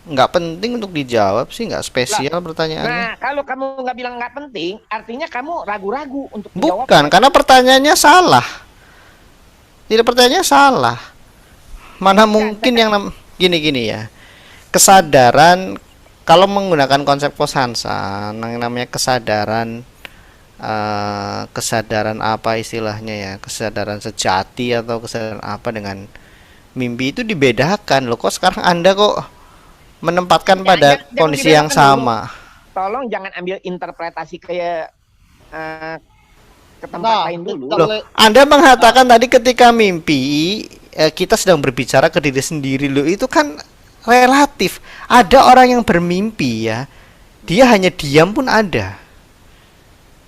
Nggak penting untuk dijawab sih, nggak Lah, spesial nah, pertanyaannya. kalau kamu nggak bilang nggak penting, artinya kamu ragu-ragu untuk Bukan, menjawabnya. karena pertanyaannya salah. Tidak, pertanyaannya salah. Mana Enggak, mungkin gini-gini ya. Kesadaran, kalau menggunakan konsep Kosansa, yang namanya kesadaran, kesadaran apa istilahnya ya, kesadaran sejati atau kesadaran apa dengan mimpi itu dibedakan loh. Kok sekarang Anda kok menempatkan pada jangan kondisi yang dibedakan dulu. sama? Tolong jangan ambil interpretasi eh, ke tempat Nah, lain dulu. Loh, Anda mengatakan tadi ketika mimpi kita sedang berbicara ke diri sendiri loh. Itu kan relatif. Ada orang yang bermimpi ya. Dia hanya diam pun ada.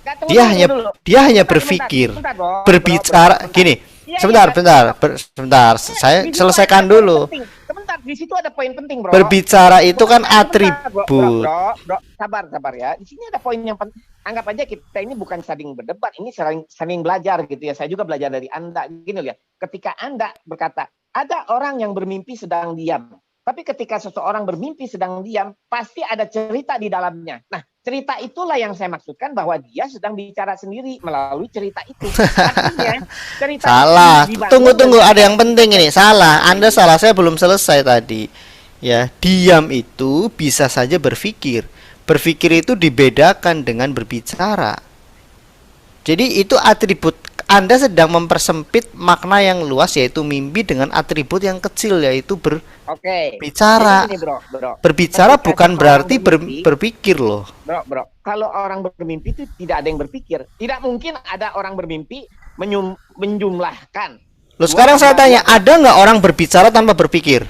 Nggak, tunggu Dia dulu, hanya tunggu dulu. dia hanya Sebentar, berpikir. sebentar, bro, bro, bro, Berbicara sebentar. gini. Iya, iya, Sebentar, sebentar, sebentar, bro. sebentar. Saya Di situ selesaikan ada poin dulu. penting. Sebentar, di situ ada poin penting, bro. Berbicara itu Bro, kan sebentar, bro, bro, atribut. bro, bro, sabar, sabar ya. Di sini ada poin yang penting. Anggap aja kita ini bukan saling berdebat, ini saling belajar gitu ya. Saya juga belajar dari Anda. Gini loh ya. Ketika Anda berkata, ada orang yang bermimpi sedang diam. Tapi ketika seseorang bermimpi sedang diam, pasti ada cerita di dalamnya. Nah, cerita itulah yang saya maksudkan bahwa dia sedang bicara sendiri melalui cerita itu. Artinya, cerita Salah. itu Tunggu, dengan ada yang penting ini. Salah. Anda salah. Saya belum selesai tadi. Ya, diam itu bisa saja berpikir. Berpikir itu dibedakan dengan berbicara. Jadi itu atribut. Anda sedang mempersempit makna yang luas yaitu mimpi dengan atribut yang kecil yaitu Oke, jadi berbicara. gini bro, Berbicara ketika bukan seseorang berarti bermimpi, berpikir loh. bro, kalau orang bermimpi itu tidak ada yang berpikir. Tidak mungkin ada orang bermimpi menjumlahkan Loh, sekarang saya dua tanya, ada nggak orang berbicara tanpa berpikir?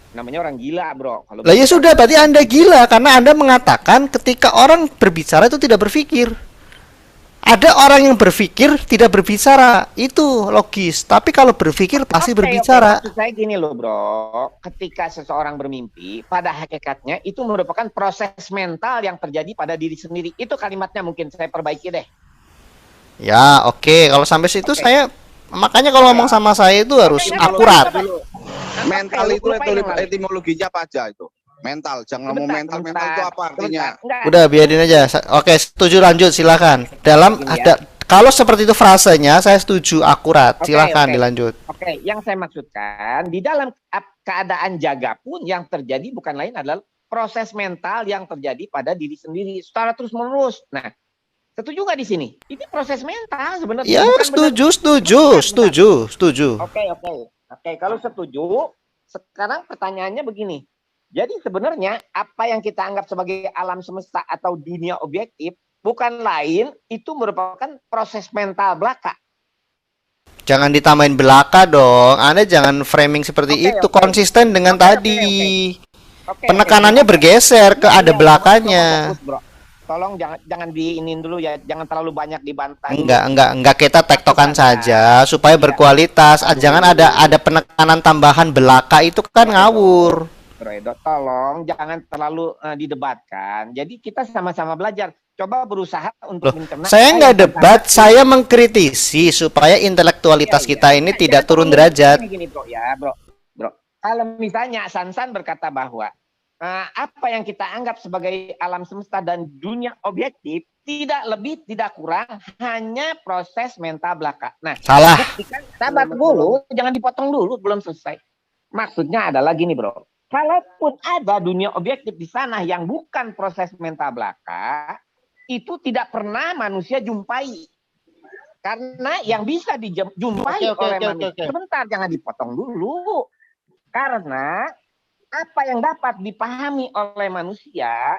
namanya orang gila bro. Kalau Lah ya bicara sudah, berarti Anda gila karena Anda mengatakan ketika orang berbicara itu tidak berpikir. Ada orang yang berpikir tidak berbicara, itu logis. Tapi kalau berpikir pasti Oke, berbicara. maksud saya gini loh bro, ketika seseorang bermimpi, pada hakikatnya itu merupakan proses mental yang terjadi pada diri sendiri. Itu kalimatnya mungkin saya perbaiki deh. Ya, oke. Kalau sampai situ Oke. saya, makanya kalau ngomong sama saya itu harus Oke, akurat. Dulu. Mental Oke, itu lupain yang lain. etimologinya apa aja itu? Mental, jangan ngomong mental. Mental itu apa artinya? Enggak. Udah biarin aja. Oke, setuju, lanjut silakan. Dalam Gini ya. ada kalau seperti itu frasenya saya setuju akurat. Oke, Silakan oke. dilanjut. Oke, yang saya maksudkan di dalam keadaan jaga pun yang terjadi bukan lain adalah proses mental yang terjadi pada diri sendiri secara terus-menerus. Nah, setuju nggak di sini? Ini proses mental sebenarnya. Ya, Bukan setuju, benar. setuju, Bentar, bentar. setuju, setuju. Oke, oke. Oke, kalau setuju, sekarang pertanyaannya begini. Jadi sebenarnya apa yang kita anggap sebagai alam semesta atau dunia objektif bukan lain, itu merupakan proses mental belaka. Jangan ditambahin belaka dong. Anda jangan framing seperti Oke, itu. oke. Konsisten dengan Oke, tadi. Oke, Penekanannya oke. bergeser ke Iya, ada iya, belakanya. fokus, bro. Tolong jangan diinin dulu ya, jangan terlalu banyak dibantah. Enggak, kita tektokan saja supaya Iya. berkualitas. Jangan ada penekanan tambahan belaka, itu kan ngawur. Bro Edo, tolong jangan terlalu didebatkan. Jadi kita sama-sama belajar. Coba berusaha untuk mencerna. Saya nggak debat, saya mengkritisi supaya intelektualitas kita ini tidak turun derajat. Gini, bro, ya, bro. Kalau misalnya Sansan berkata bahwa apa yang kita anggap sebagai alam semesta dan dunia objektif tidak lebih tidak kurang hanya proses mental belaka. Nah, salah. Sabar dulu, jangan dipotong dulu, belum selesai. Maksudnya adalah gini, bro. Kalaupun ada dunia objektif di sana yang bukan proses mental belaka, itu tidak pernah manusia jumpai. Karena yang bisa dijumpai oleh manusia. Sebentar, jangan dipotong dulu. Karena apa yang dapat dipahami oleh manusia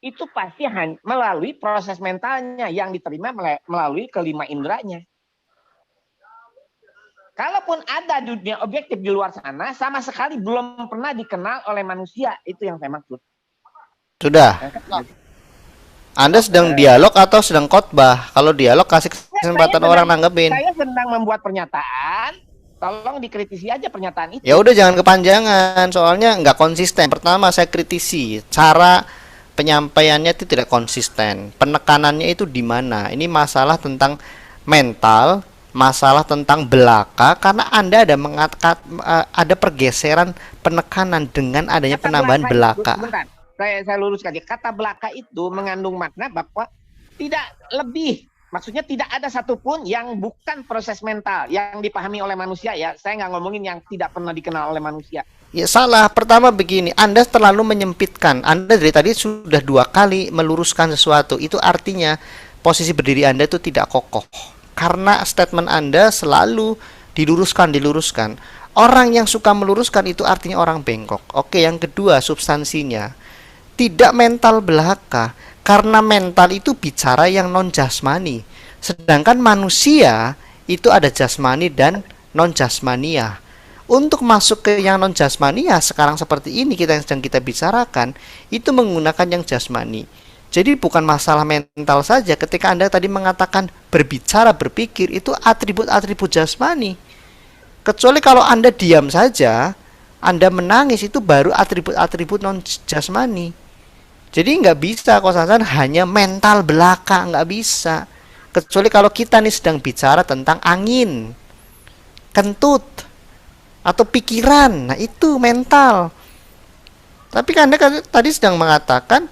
itu pasti melalui proses mentalnya yang diterima melalui kelima inderanya. Kalaupun ada dunia objektif di luar sana, sama sekali belum pernah dikenal oleh manusia. Itu yang saya maksud. Sudah. Anda sedang dialog atau sedang khotbah? Kalau dialog kasih kesempatan orang nanggepin. Saya sedang membuat pernyataan. Tolong dikritisi aja pernyataan itu. Ya udah, jangan kepanjangan, soalnya nggak konsisten. Pertama saya kritisi cara penyampaiannya itu tidak konsisten. Penekanannya itu di mana? Ini masalah tentang mental masalah tentang belaka karena Anda ada pergeseran penekanan dengan adanya Kata penambahan belaka. Sebentar, saya luruskan ya. Kata belaka itu mengandung makna bahwa tidak lebih, maksudnya tidak ada satupun yang bukan proses mental yang dipahami oleh manusia ya. Saya nggak ngomongin yang tidak pernah dikenal oleh manusia. Ya salah. Pertama begini, Anda terlalu menyempitkan. Anda dari tadi sudah 2 kali meluruskan sesuatu. Itu artinya posisi berdiri Anda itu tidak kokoh. Karena statement Anda selalu diluruskan. Orang yang suka meluruskan itu artinya orang bengkok. Oke, yang kedua substansinya. Tidak mental belaka. Karena mental itu bicara yang non jasmani. Sedangkan manusia itu ada jasmani dan non jasmania. Untuk masuk ke yang non jasmania sekarang seperti ini yang sedang kita bicarakan itu menggunakan yang jasmani. Jadi bukan masalah mental saja. Ketika Anda tadi mengatakan berbicara, berpikir itu atribut-atribut jasmani. Kecuali kalau Anda diam saja, Anda menangis itu baru atribut-atribut non jasmani. Jadi nggak bisa Kosansan hanya mental belaka, nggak bisa. Kecuali kalau kita nih sedang bicara tentang angin, kentut, atau pikiran, nah itu mental. Tapi kan Anda tadi sedang mengatakan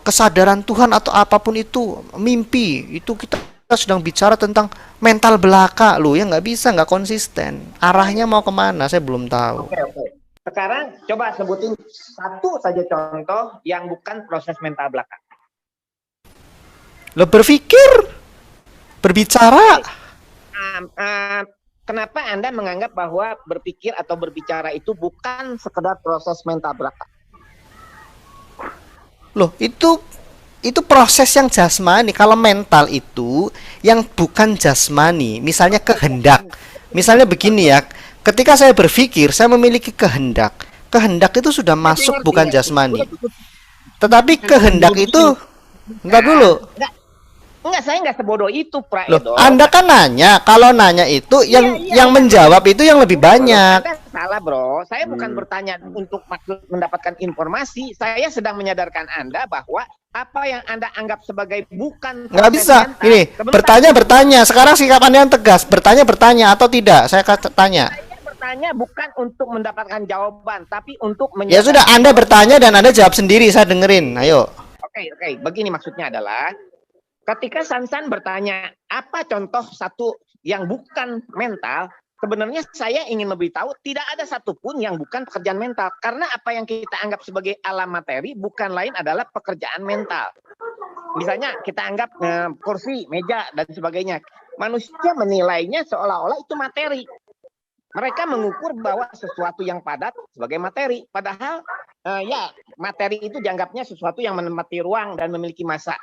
kesadaran Tuhan atau apapun itu mimpi, itu kita sedang bicara tentang mental belaka loh, ya nggak bisa, nggak konsisten. Arahnya mau kemana saya belum tahu. Oke. Sekarang coba sebutin satu saja contoh yang bukan proses mental belaka. Lo berpikir, berbicara. Kenapa Anda menganggap bahwa berpikir atau berbicara itu bukan sekedar proses mental belaka? Loh, itu proses yang jasmani. Kalau mental itu yang bukan jasmani, misalnya kehendak. Misalnya begini ya, ketika saya berpikir, saya memiliki kehendak. Kehendak itu sudah masuk bukan jasmani. Tetapi kehendak itu, entar dulu. Enggak, saya enggak sebodoh itu, Pra Loh, Edo. Anda kan nanya, kalau nanya itu yang menjawab itu yang lebih banyak. Anda salah, Bro. Saya bukan bertanya untuk maksud mendapatkan informasi. Saya sedang menyadarkan Anda bahwa apa yang Anda anggap sebagai bukan Nggak bisa. Ini bertanya. Sekarang sikap Anda yang tegas. Bertanya atau tidak? Saya tanya. Saya bertanya bukan untuk mendapatkan jawaban, tapi untuk Ya sudah, Anda bertanya dan Anda jawab sendiri. Saya dengerin. Ayo. Oke. Begini maksudnya adalah ketika Sansan bertanya apa contoh satu yang bukan mental, sebenarnya saya ingin lebih tahu tidak ada satupun yang bukan pekerjaan mental. Karena apa yang kita anggap sebagai alam materi bukan lain adalah pekerjaan mental. Misalnya kita anggap kursi, meja, dan sebagainya. Manusia menilainya seolah-olah itu materi. Mereka mengukur bahwa sesuatu yang padat sebagai materi. Padahal ya materi itu dianggapnya sesuatu yang menempati ruang dan memiliki massa.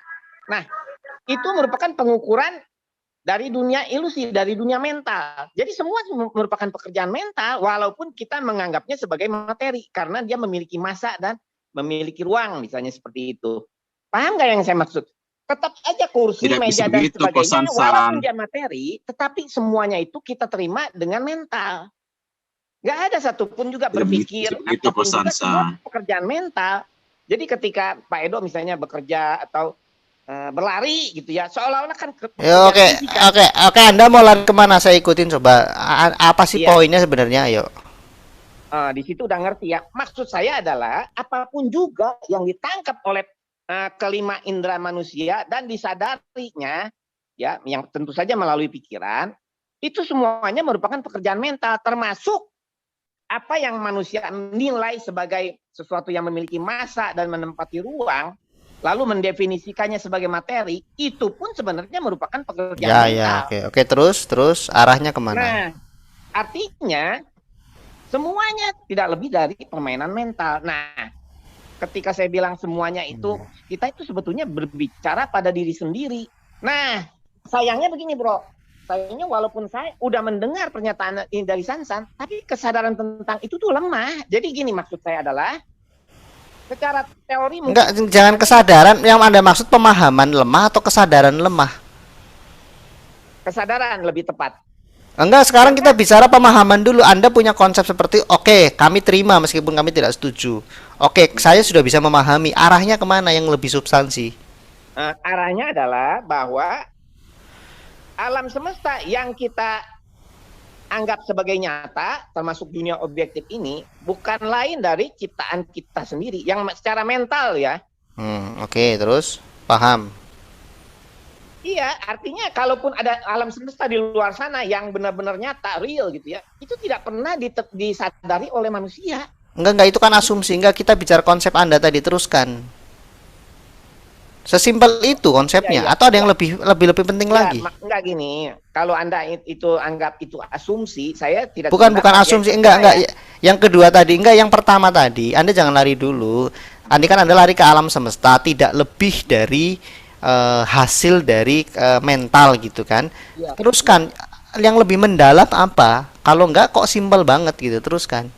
Nah, itu merupakan pengukuran dari dunia ilusi, dari dunia mental. Jadi semua merupakan pekerjaan mental, walaupun kita menganggapnya sebagai materi, karena dia memiliki massa dan memiliki ruang, misalnya seperti itu. Paham nggak yang saya maksud? Tetap aja kursi, Tidak meja, dan begitu, sebagainya, Kosansan. walaupun dia materi, tetapi semuanya itu kita terima dengan mental. Nggak ada satupun juga berpikir, begitu, apapun juga Kosansan. semua pekerjaan mental. Jadi ketika Pak Edo misalnya bekerja atau berlari gitu ya, seolah-olah kan Ya, oke, Anda mau lari kemana? Saya ikutin coba. Apa sih poinnya sebenarnya? Ayo. Di situ udah ngerti ya. Maksud saya adalah apapun juga yang ditangkap oleh kelima indera manusia dan disadarinya, ya, yang tentu saja melalui pikiran, itu semuanya merupakan pekerjaan mental, termasuk apa yang manusia nilai sebagai sesuatu yang memiliki massa dan menempati ruang, lalu mendefinisikannya sebagai materi, itu pun sebenarnya merupakan pekerjaan mental. Oke, terus arahnya kemana? Nah, artinya semuanya tidak lebih dari permainan mental. Nah, ketika saya bilang semuanya itu, kita itu sebetulnya berbicara pada diri sendiri. Nah, sayangnya begini, Bro. Sayangnya walaupun saya udah mendengar pernyataan ini dari Sansan, tapi kesadaran tentang itu tuh lemah. Jadi gini maksud saya adalah, secara teori enggak, jangan kesadaran. Yang Anda maksud pemahaman lemah atau kesadaran lemah? Kesadaran lebih tepat. Enggak, sekarang kita bicara pemahaman dulu. Anda punya konsep seperti, oke, kami terima meskipun kami tidak setuju. Oke, saya sudah bisa memahami. Arahnya kemana yang lebih substansi? Arahnya adalah bahwa Alam semesta yang kita anggap sebagai nyata, termasuk dunia objektif ini, bukan lain dari ciptaan kita sendiri, yang secara mental ya. Oke, terus paham. Iya, artinya kalaupun ada alam semesta di luar sana yang benar-benar nyata, real gitu ya, itu tidak pernah disadari oleh manusia. Enggak, itu kan asumsi. Enggak, kita bicara konsep Anda tadi, teruskan. Sesimpel itu konsepnya, Iya, iya. atau ada yang lebih penting lagi? Enggak gini. Kalau Anda itu anggap itu asumsi, saya tidak. Bukan asumsi, enggak. Yang kedua tadi, enggak, yang pertama tadi. Anda jangan lari dulu. Anda kan Anda lari ke alam semesta, tidak lebih dari hasil dari mental gitu kan. Ya. Teruskan, yang lebih mendalam apa? Kalau enggak kok simpel banget gitu, teruskan.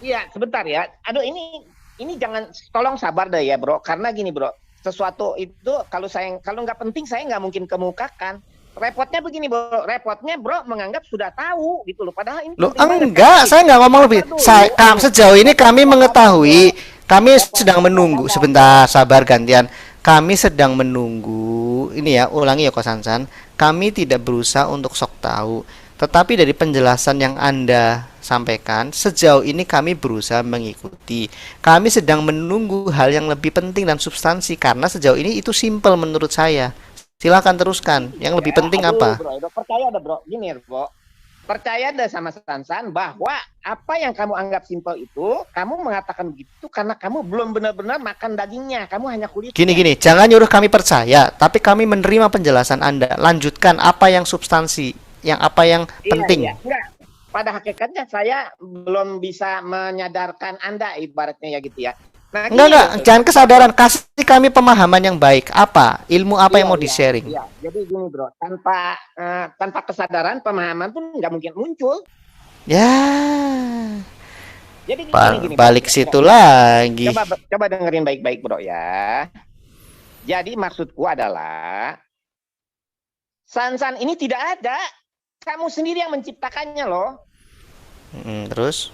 Iya, sebentar ya. Aduh, ini jangan, tolong sabar deh ya, Bro. Karena gini, Bro. Sesuatu itu kalau nggak penting saya nggak mungkin kemukakan. Repotnya begini, Bro. Repotnya, Bro, menganggap sudah tahu gitu loh. Padahal ini Loh, penting banget. enggak, saya nggak ngomong lebih. Sejauh ini kami mengetahui, kami sedang menunggu. Sebentar, sabar gantian. Kami sedang menunggu. Ini ya, ulangi ya Ko Sansan. Kami tidak berusaha untuk sok tahu. Tetapi dari penjelasan yang Anda sampaikan, sejauh ini kami berusaha mengikuti. Kami sedang menunggu hal yang lebih penting dan substansi, karena sejauh ini itu simpel menurut saya. Silakan teruskan. Yang lebih penting apa? Bro, percaya deh, Bro. Gini, Bro. Percaya deh sama Sansan bahwa apa yang kamu anggap simpel itu, kamu mengatakan begitu karena kamu belum benar-benar makan dagingnya. Kamu hanya kulitnya. Gini, jangan nyuruh kami percaya, tapi kami menerima penjelasan Anda. Lanjutkan apa yang substansi, yang apa yang penting. Iya. Enggak. Pada hakikatnya saya belum bisa menyadarkan Anda, ibaratnya ya gitu ya. Nah, enggak, jangan kesadaran, kasih kami pemahaman yang baik. Apa ilmu apa yang mau di-sharing? Iya. Jadi gini, Bro, tanpa kesadaran pemahaman pun nggak mungkin muncul. Ya. Jadi gini, balik Bro, situ lagi. Coba dengerin baik-baik, Bro ya. Jadi maksudku adalah Sansan ini tidak ada. Kamu sendiri yang menciptakannya loh. Terus?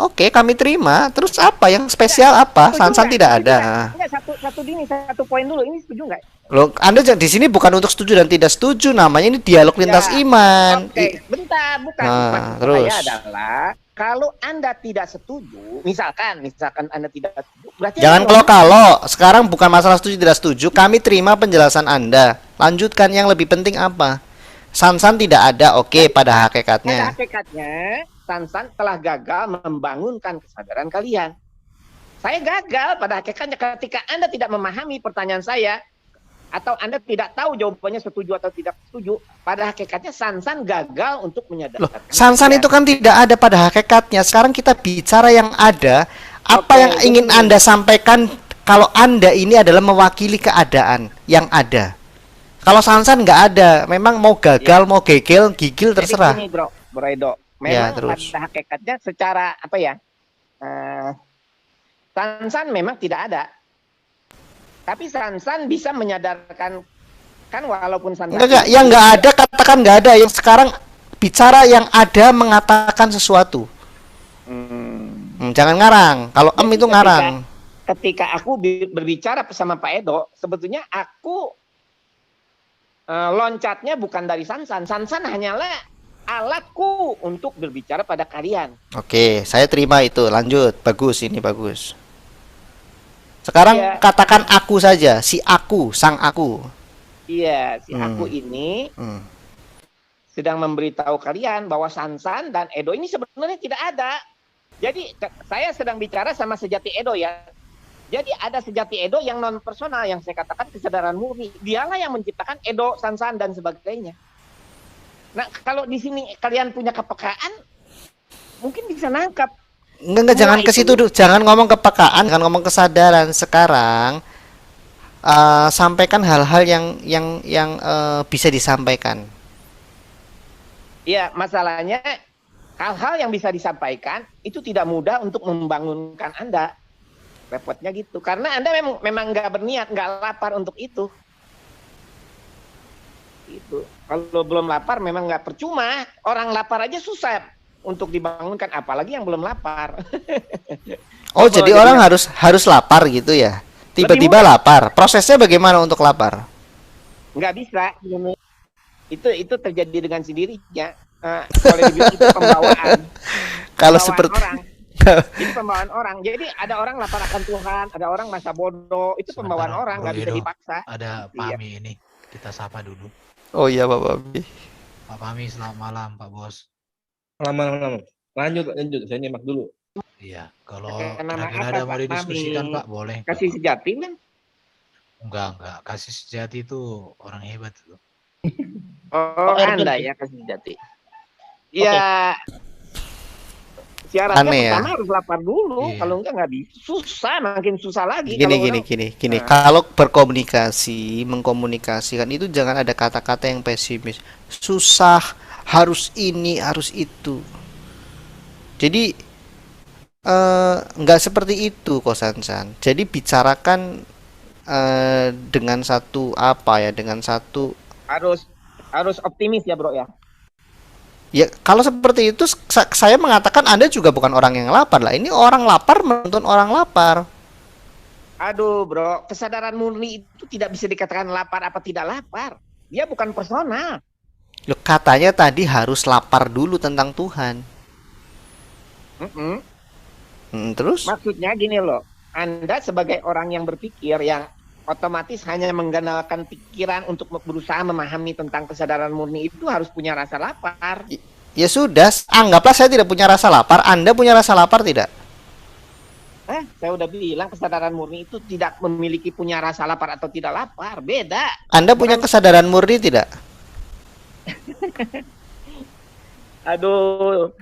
Oke, kami terima. Terus apa yang spesial apa? Sansan tidak ada. Enggak, satu poin dulu. Ini setuju nggak? Loh, Anda di sini bukan untuk setuju dan tidak setuju. Namanya ini dialog lintas iman. Oke, bentar, bukan. Terus. Saya adalah kalau Anda tidak setuju, misalkan Anda tidak setuju, berarti jangan kalau sekarang bukan masalah setuju tidak setuju. Kami terima penjelasan Anda. Lanjutkan, yang lebih penting apa? Sansan tidak ada. Oke, pada hakikatnya. Pada hakikatnya Sansan telah gagal membangunkan kesadaran kalian. Saya gagal pada hakikatnya ketika Anda tidak memahami pertanyaan saya, atau Anda tidak tahu jawabannya setuju atau tidak setuju. Pada hakikatnya Sansan gagal untuk menyadarkan. Sansan itu kan tidak ada pada hakikatnya. Sekarang kita bicara yang ada. Apa yang ingin Anda sampaikan kalau Anda ini adalah mewakili keadaan yang ada? Kalau Sansan nggak ada, memang mau gagal, mau gigil terserah. Jadi gini, Bro Edo. Memang pada hakikatnya secara apa ya, Sansan memang tidak ada. Tapi Sansan bisa menyadarkan, kan walaupun Sansan enggak, yang nggak ada katakan nggak ada. Yang sekarang bicara yang ada mengatakan sesuatu. Jangan ngarang. Kalau itu ngarang. Ketika aku berbicara sama Pak Edo, sebetulnya aku loncatnya bukan dari Sansan. Sansan hanyalah alatku untuk berbicara pada kalian. Oke, saya terima itu. Lanjut. Bagus, ini bagus. Sekarang katakan aku saja, si aku, sang aku. Iya, si aku ini sedang memberitahu kalian bahwa Sansan dan Edo ini sebenarnya tidak ada. Jadi saya sedang bicara sama sejati Edo ya. Jadi ada sejati Edo yang non personal, yang saya katakan kesadaran murni. Dialah yang menciptakan Edo, Sansan dan sebagainya. Nah, kalau di sini kalian punya kepekaan, mungkin bisa nangkap. Enggak, jangan ke situ dulu. Jangan ngomong kepekaan, jangan ngomong kesadaran. Sekarang sampaikan hal-hal yang bisa disampaikan. Ya, masalahnya hal-hal yang bisa disampaikan itu tidak mudah untuk membangunkan Anda. Repotnya gitu. Karena Anda memang nggak berniat, nggak lapar untuk itu. Itu. Kalau belum lapar memang nggak percuma. Orang lapar aja susah untuk dibangunkan, apalagi yang belum lapar. Oh, jadi orang harus lapar gitu ya? Tiba-tiba lapar. Prosesnya bagaimana untuk lapar? Nggak bisa. Itu terjadi dengan sendirinya. Boleh dibilang itu pembawaan. Kalau Pembawaan seperti orang. Jadi pembawaan orang. Jadi ada orang lapar akan Tuhan, ada orang masa bodoh. Itu pembawaan Sementara orang, Bro nggak bisa Edo, dipaksa. ada Iya. Pami ini. Kita sapa dulu. Oh iya Pak Babi. Pak Pami, selamat malam Pak Bos. Lama-lama. Lanjut. Saya nyimak dulu. Iya, kalau Nama kira-kira apa, ada mau Pak didiskusikan Mami? Pak, boleh. Kasih sejati kan? Enggak. Kasih sejati itu orang hebat itu. Oh, Erwin. Anda ya kasih sejati. Ya, syaratnya Aneh ya. pertama harus lapar dulu. Iya. Kalau enggak bisa. Susah, makin susah lagi. Gini Kalau gini orang- gini gini. Nah. Kalau berkomunikasi, mengkomunikasikan itu jangan ada kata-kata yang pesimis. Susah, harus ini, harus itu. Jadi nggak seperti itu Kosan-san. Jadi bicarakan dengan satu apa ya? Dengan satu harus optimis ya, Bro ya. ya kalau seperti itu saya mengatakan Anda juga bukan orang yang lapar lah. Ini orang lapar menuntun orang lapar. Aduh, Bro, kesadaran murni itu tidak bisa dikatakan lapar apa tidak lapar. Dia bukan personal. Loh, katanya tadi harus lapar dulu tentang Tuhan. Terus? Maksudnya gini loh, Anda sebagai orang yang berpikir yang otomatis hanya mengandalkan pikiran untuk berusaha memahami tentang kesadaran murni itu harus punya rasa lapar. Ya sudah, anggaplah saya tidak punya rasa lapar. Anda punya rasa lapar tidak? Saya udah bilang kesadaran murni itu tidak memiliki punya rasa lapar atau tidak lapar, beda. Anda punya kesadaran murni tidak? Aduh,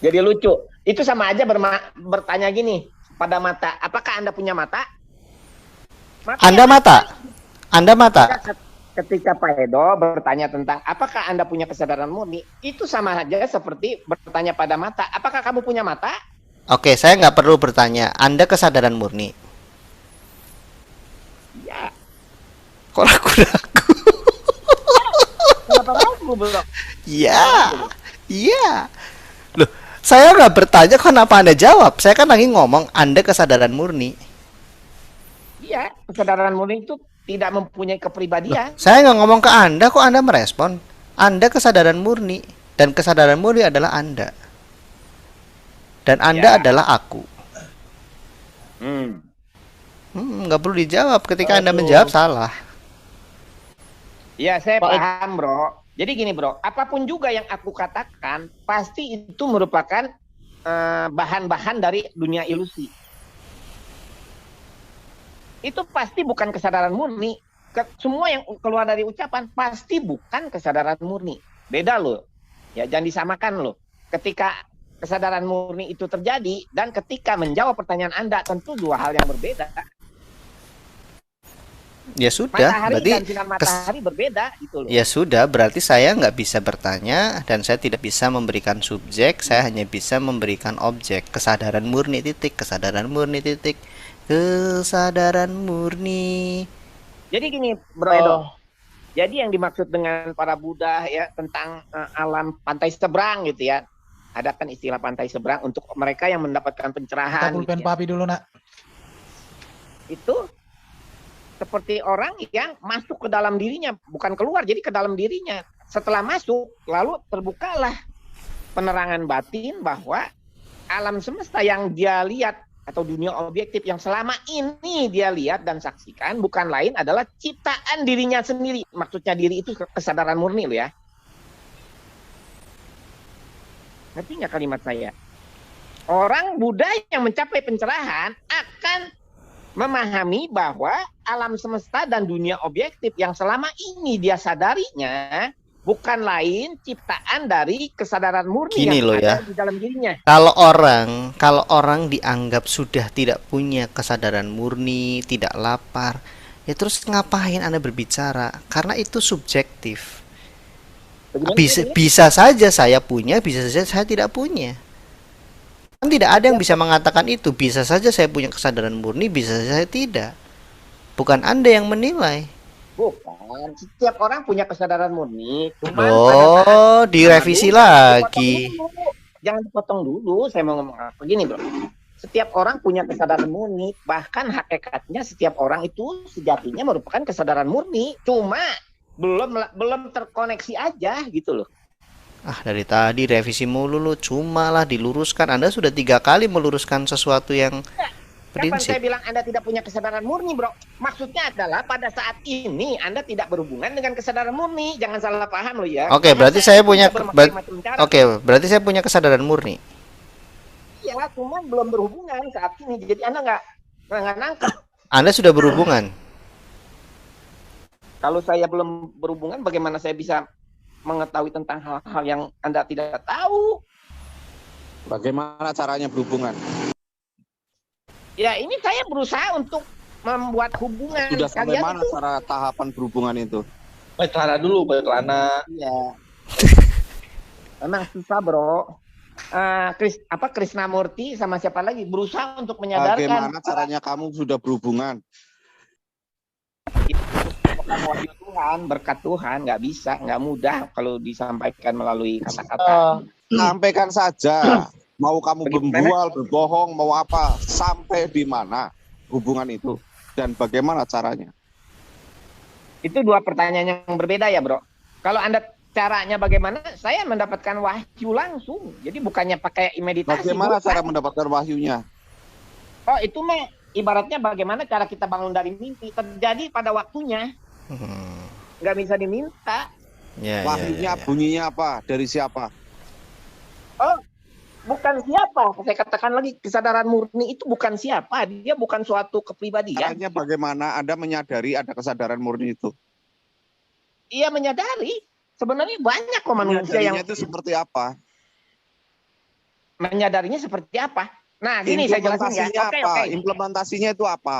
jadi lucu. Itu sama aja bertanya gini pada mata, apakah Anda punya mata? Anda mata? Anda mata? Ketika Pak Edo bertanya tentang apakah Anda punya kesadaran murni, itu sama saja seperti bertanya pada mata, apakah kamu punya mata? Oke, saya nggak perlu bertanya. Anda kesadaran murni? Ya. Kok ragu-ragu? Kenapa ragu, Bro? Iya, iya. Loh, saya nggak bertanya kenapa Anda jawab. Saya kan lagi ngomong Anda kesadaran murni. Iya, kesadaran murni itu tidak mempunyai kepribadian. Saya nggak ngomong ke Anda, kok Anda merespon? Anda kesadaran murni, dan kesadaran murni adalah Anda. Dan Anda adalah aku. Nggak perlu dijawab. Ketika Anda menjawab, salah. Ya, saya paham, Bro. Jadi gini, Bro, apapun juga yang aku katakan, pasti itu merupakan bahan-bahan dari dunia ilusi. Itu pasti bukan kesadaran murni. Semua yang keluar dari ucapan pasti bukan kesadaran murni. Beda loh. Ya, jangan disamakan loh. Ketika kesadaran murni itu terjadi dan ketika menjawab pertanyaan Anda tentu dua hal yang berbeda. Ya sudah, Matahari berarti dan sinar matahari berbeda gitu loh. ya sudah, berarti saya nggak bisa bertanya dan saya tidak bisa memberikan subjek, saya hanya bisa memberikan objek. Kesadaran murni titik, kesadaran murni titik, kesadaran murni. Jadi gini, Bro Edo. Jadi yang dimaksud dengan para Buddha ya tentang alam pantai seberang gitu ya. Ada kan istilah pantai seberang untuk mereka yang mendapatkan pencerahan. Kita pulpen gitu ya. Papi dulu, Nak. Itu seperti orang yang masuk ke dalam dirinya, bukan keluar, jadi ke dalam dirinya. Setelah masuk, lalu terbukalah penerangan batin bahwa alam semesta yang dia lihat atau dunia objektif yang selama ini dia lihat dan saksikan bukan lain adalah ciptaan dirinya sendiri. Maksudnya diri itu kesadaran murni loh ya. Ngerti nggak kalimat saya? Orang Buddha yang mencapai pencerahan akan memahami bahwa alam semesta dan dunia objektif yang selama ini dia sadarinya bukan lain ciptaan dari kesadaran murni Gini yang loh ada ya. di dalam dirinya. Kalau orang dianggap sudah tidak punya kesadaran murni, tidak lapar, ya terus ngapain Anda berbicara? Karena itu subjektif. Bisa saja saya punya, bisa saja saya tidak punya. Kan tidak ada yang bisa mengatakan itu. Bisa saja saya punya kesadaran murni, bisa saja saya tidak. Bukan Anda yang menilai. Bukan, setiap orang punya kesadaran murni. Oh, direvisi lagi. Jangan dipotong dulu, saya mau ngomong apa gini, Bro. Setiap orang punya kesadaran murni, bahkan hakikatnya setiap orang itu sejatinya merupakan kesadaran murni. Cuma belum terkoneksi aja gitu loh. Dari tadi revisi mulu lu, cumalah diluruskan. Anda sudah 3 kali meluruskan sesuatu yang Kapan saya prinsip. bilang Anda tidak punya kesadaran murni, bro? Maksudnya adalah pada saat ini Anda tidak berhubungan dengan kesadaran murni. Jangan salah paham lo ya. Oke, Karena berarti saya punya bisa bermacam-macam cara. Oke, berarti saya punya kesadaran murni. Iya, cuman belum berhubungan saat ini. Jadi Anda nggak nangkep. Anda sudah berhubungan. Kalau saya belum berhubungan, bagaimana saya bisa mengetahui tentang hal-hal yang Anda tidak tahu? Bagaimana caranya berhubungan? Ya, ini saya berusaha untuk membuat hubungan. Sudah sampai Kalian mana itu, cara tahapan berhubungan itu? Pakai celana dulu, pakai celana. iya. Memang susah, bro. Krisnamurti sama siapa lagi berusaha untuk menyadarkan. Bagaimana caranya kamu sudah berhubungan? Kamu wahyu Tuhan, berkat Tuhan, nggak bisa, nggak mudah kalau disampaikan melalui kata-kata. Sampaikan saja. Mau kamu Bagaimana? membual, berbohong, mau apa? Sampai di mana hubungan itu? Dan bagaimana caranya? Itu dua pertanyaan yang berbeda ya, bro. Kalau Anda caranya bagaimana? Saya mendapatkan wahyu langsung. Jadi bukannya pakai meditasi. Bagaimana bukan. cara mendapatkan wahyunya? Oh, itu mah ibaratnya bagaimana cara kita bangun dari mimpi. Terjadi pada waktunya. Nggak bisa diminta. Wahyunya bunyinya apa? Dari siapa? Oh, bukan siapa. Saya katakan lagi, kesadaran murni itu bukan siapa. Dia bukan suatu kepribadian. Caranya bagaimana Anda menyadari ada kesadaran murni itu? Ia menyadari. Sebenarnya banyak kok manusia yang Menyadarinya itu seperti apa? menyadarinya seperti apa. Nah, gini saya jelasin ya. Implementasinya apa? Oke. Implementasinya itu apa?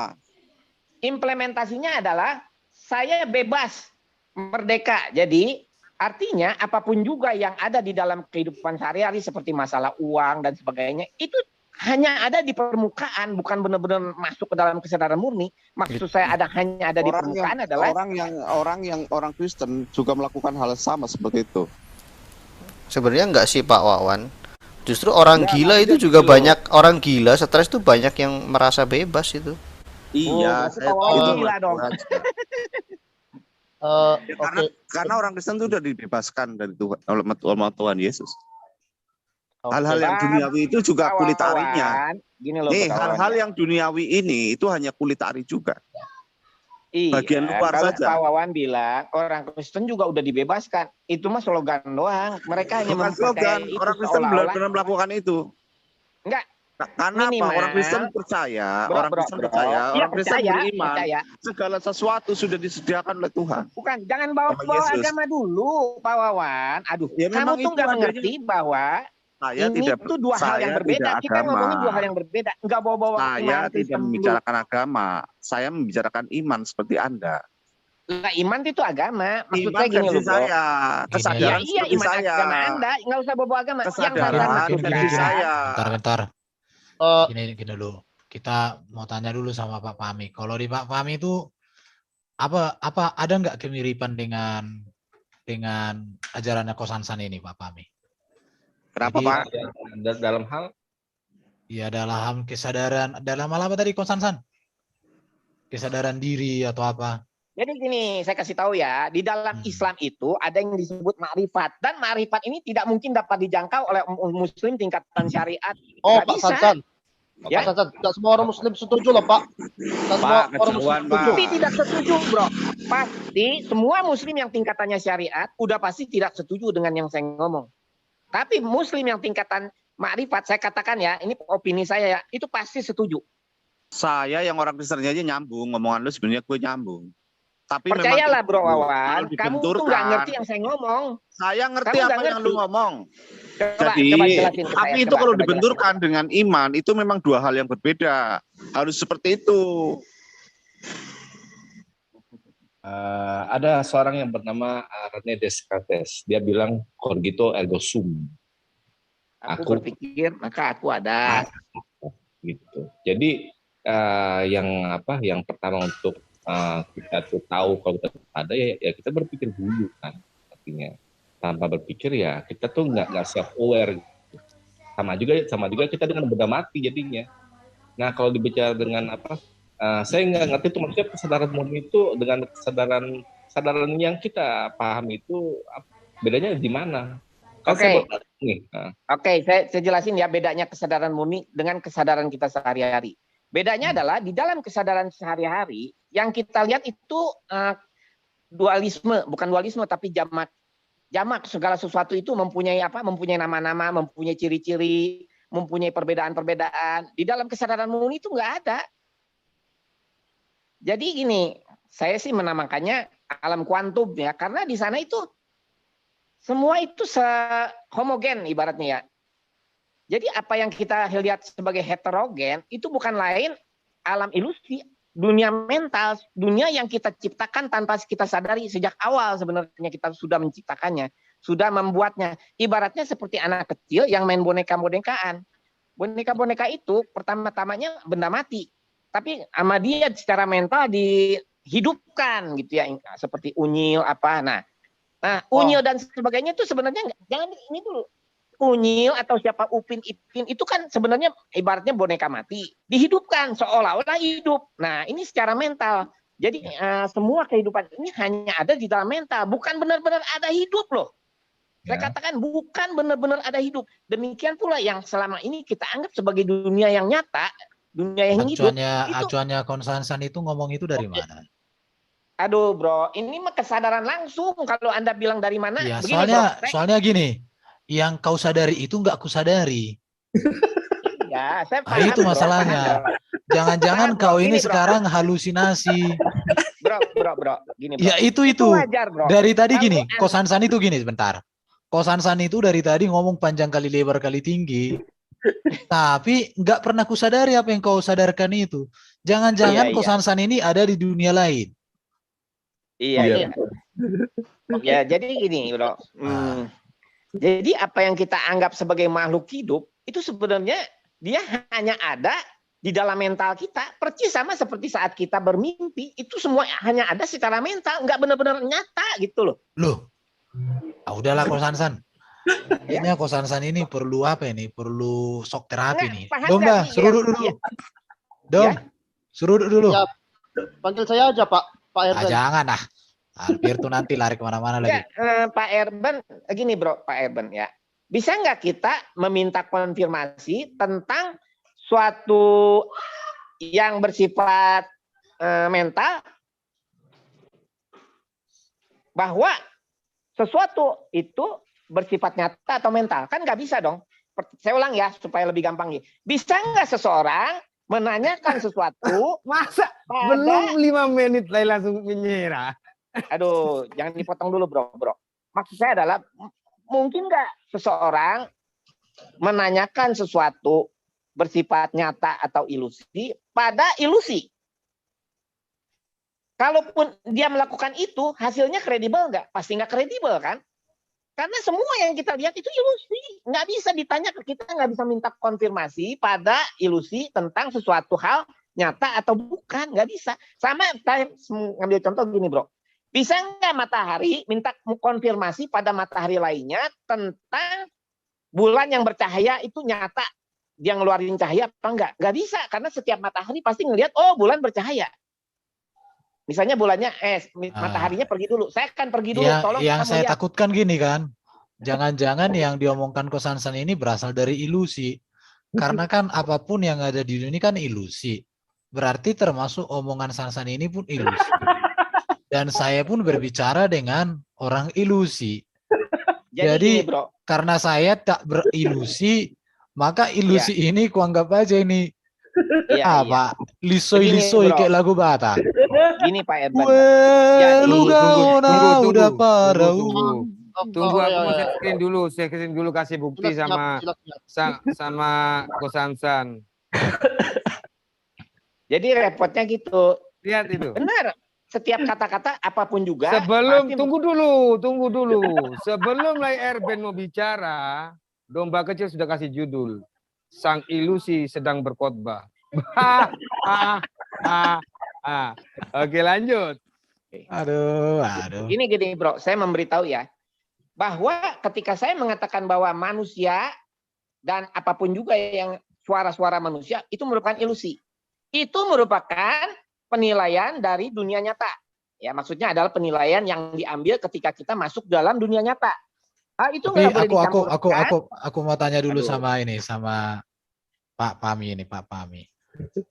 Implementasinya adalah saya bebas, merdeka. Jadi artinya apapun juga yang ada di dalam kehidupan sehari-hari seperti masalah uang dan sebagainya, itu hanya ada di permukaan, bukan benar-benar masuk ke dalam kesadaran murni. Maksud saya hanya ada di permukaan adalah orang Kristen juga melakukan hal sama seperti itu. Sebenarnya enggak sih Pak Wawan. Justru orang Ya, gila itu juga banyak, orang gila stres itu banyak yang merasa bebas itu. Iya, berarti Pak Wawan itu gila dong. karena orang Kristen itu sudah dibebaskan dari Tuhan oleh Tuhan Yesus. Hal-hal yang duniawi itu juga kulit arinya. Gini loh, Nih, Pak Wawan. hal-hal yang duniawi ini itu hanya kulit ari juga. Iya, bagian luar kalau saja. Pak Wawan bilang orang Kristen juga udah dibebaskan. Itu mah slogan doang. Mereka hanya Bukan slogan, memakai itu orang Kristen seolah-olah. benar-benar melakukan itu. Enggak. Karena Minimal. apa? Orang Kristen percaya, orang Kristen percaya, Iya, orang Kristen percaya, beriman, percaya. segala sesuatu sudah disediakan oleh Tuhan. Bukan, jangan bawa-bawa Yesus. agama dulu, Pak Wawan. Aduh, Ya, kamu memang tuh itu nggak adanya. mengerti bahwa Saya ini tidak tuh dua hal yang berbeda. tidak Kita ngomongin agama. dua hal yang berbeda. Nggak bawa-bawa Saya iman tidak Kristen dulu. membicarakan agama, saya membicarakan iman seperti Anda. Lah, iman itu agama. Maksud Iman saya gini versi loh, bro. saya, kesadaran Iya, seperti iman saya. agama Anda. Nggak usah bawa agama. Yang Kesadaran saya maksudkan versi saya. Bentar. Gini dulu. Kita mau tanya dulu sama Pak Fahmi. Kalau di Pak Fahmi itu apa ada nggak kemiripan dengan ajarannya Kosansan ini, Pak Fahmi? Kenapa, Jadi, Pak? Dalam hal Ya dalam kesadaran, dalam hal apa tadi Kosansan? Kesadaran diri atau apa? Jadi gini, saya kasih tahu ya, di dalam Islam itu ada yang disebut makrifat, dan makrifat ini tidak mungkin dapat dijangkau oleh muslim tingkatan syariat. Oh, Nggak Pak bisa. Sansan. Pak Ya. Sansan, tidak semua orang muslim setuju loh, Pak. Tidak semua Pak, orang muslim kejauhan, setuju. Pak. Pasti tidak setuju, bro. Pasti semua muslim yang tingkatannya syariat udah pasti tidak setuju dengan yang saya ngomong. Tapi muslim yang tingkatan makrifat, saya katakan ya, ini opini saya ya, itu pasti setuju. Saya yang orang Kristen aja nyambung, ngomongan lu sebenarnya gue nyambung. Tapi Percayalah, memang bro kalau Wawan, kamu tuh dibenturkan, nggak ngerti yang saya ngomong. Saya ngerti Kamu apa nggak yang lu ngerti. ngomong. Coba Jadi, jelasin ke tapi saya, itu kalau coba dibenturkan dengan iman, itu memang dua hal yang berbeda. Harus seperti itu. ada seorang yang bernama René Descartes. Dia bilang cogito ergo sum. Aku berpikir, maka aku ada. Gitu. Jadi yang pertama untuk kita tuh tahu kalau kita ada ya kita berpikir dulu kan, artinya tanpa berpikir ya kita tuh nggak self aware gitu. sama juga kita dengan benda mati jadinya. Nah kalau dibicara dengan saya nggak ngerti tuh maksudnya kesadaran murni itu dengan kesadaran kesadaran yang kita paham itu bedanya di mana? Kan Oke. saya baru nih. Nah, Oke, saya jelasin ya bedanya kesadaran murni dengan kesadaran kita sehari-hari. Bedanya adalah di dalam kesadaran sehari-hari yang kita lihat itu dualisme, bukan dualisme tapi jamak. Jamak, segala sesuatu itu mempunyai apa? Mempunyai nama-nama, mempunyai ciri-ciri, mempunyai perbedaan-perbedaan. Di dalam kesadaran murni itu nggak ada. Jadi gini, saya sih menamakannya alam kuantum ya, karena di sana itu semua itu homogen ibaratnya ya. Jadi apa yang kita lihat sebagai heterogen itu bukan lain alam ilusi, dunia mental, dunia yang kita ciptakan tanpa kita sadari sejak awal sebenarnya kita sudah menciptakannya, sudah membuatnya. Ibaratnya seperti anak kecil yang main boneka-bonekaan. Boneka-boneka itu pertama-tamanya benda mati, tapi sama dia secara mental dihidupkan gitu ya, seperti unyil apa. Nah, unyil dan sebagainya itu sebenarnya jangan ini dulu. Unyil atau siapa Upin Ipin itu kan sebenarnya ibaratnya boneka mati, dihidupkan seolah-olah hidup. Nah, ini secara mental. Jadi semua kehidupan ini hanya ada di dalam mental, bukan benar-benar ada hidup loh. Saya katakan bukan benar-benar ada hidup. Demikian pula yang selama ini kita anggap sebagai dunia yang nyata, dunia yang hidup. Acuannya Konstansan itu ngomong itu dari mana? Aduh bro, ini mah kesadaran langsung. Kalau Anda bilang dari mana? Ya, begini, soalnya gini, yang kau sadari itu nggak kusadari. Ya, saya paham. Itu masalahnya. Jangan-jangan kau ini sekarang halusinasi. Bro. Gini, bro. Ya itu. Wajar, bro. Dari tadi gini, Kosansan itu gini sebentar. Kosansan itu dari tadi ngomong panjang kali lebar kali tinggi. Tapi nggak pernah kusadari apa yang kau sadarkan itu. Jangan-jangan Kosansan ini ada di dunia lain. Iya. Ya, jadi gini, bro. Jadi apa yang kita anggap sebagai makhluk hidup itu sebenarnya dia hanya ada di dalam mental kita. Persis sama seperti saat kita bermimpi, itu semua hanya ada secara mental, nggak benar-benar nyata gitu loh. Loh, udahlah Kosansan. Kayaknya Kosansan ini perlu apa ini? Perlu shock terapi nih. Dong, seruduk dulu. Dong, seruduk dulu. Ya, panggil saya aja Pak Erben. Jangan ah. Biar tuh nanti lari kemana-mana lagi. Pak Erben, gini bro, Pak Erben ya. Bisa nggak kita meminta konfirmasi tentang suatu yang bersifat mental, bahwa sesuatu itu bersifat nyata atau mental? Kan nggak bisa dong. Saya ulang ya supaya lebih gampang nih. Bisa nggak seseorang menanyakan sesuatu? Masa belum 5 menit lah langsung menyerah? Aduh, jangan dipotong dulu bro. Maksud saya adalah mungkin nggak seseorang menanyakan sesuatu bersifat nyata atau ilusi pada ilusi? Kalaupun dia melakukan itu, hasilnya kredibel nggak? Pasti nggak kredibel kan? Karena semua yang kita lihat itu ilusi. Nggak bisa ditanya, kita nggak bisa minta konfirmasi pada ilusi tentang sesuatu hal nyata atau bukan. Nggak bisa. Sama, saya ngambil contoh gini bro. Bisa nggak matahari minta konfirmasi pada matahari lainnya tentang bulan yang bercahaya itu nyata, dia ngeluarin cahaya apa enggak? Nggak bisa, karena setiap matahari pasti ngelihat, oh bulan bercahaya. Misalnya bulannya, mataharinya pergi dulu, saya akan pergi dulu. Tolong yang saya takutkan gini kan, jangan-jangan yang diomongkan Kosansan ini berasal dari ilusi. Karena kan apapun yang ada di dunia ini kan ilusi. Berarti termasuk omongan Sansan ini pun ilusi. Dan saya pun berbicara dengan orang ilusi. Jadi bro, karena saya tak berilusi, maka ilusi ini kuanggap aja ini apa? Lisoi-lisoi kayak lagu Bata. Gini Pak Erben. Tunggu, udah parah. Tunggu aku mau screen dulu kasih bukti sama Kosansan. Jadi repotnya gitu. Lihat itu. Benar. Setiap kata-kata apapun juga. Tunggu dulu. Sebelum Lai Erben mau bicara, domba kecil sudah kasih judul. Sang ilusi sedang berkhotbah. Oke, lanjut. Aduh. Ini gini bro, saya memberitahu ya, bahwa ketika saya mengatakan bahwa manusia dan apapun juga yang suara-suara manusia itu merupakan ilusi. Itu merupakan penilaian dari dunia nyata. Ya, maksudnya adalah penilaian yang diambil ketika kita masuk dalam dunia nyata. Itu Tapi nggak boleh dicampurkan. aku mau tanya dulu Aduh. sama Pak Pami ini, Pak Pami.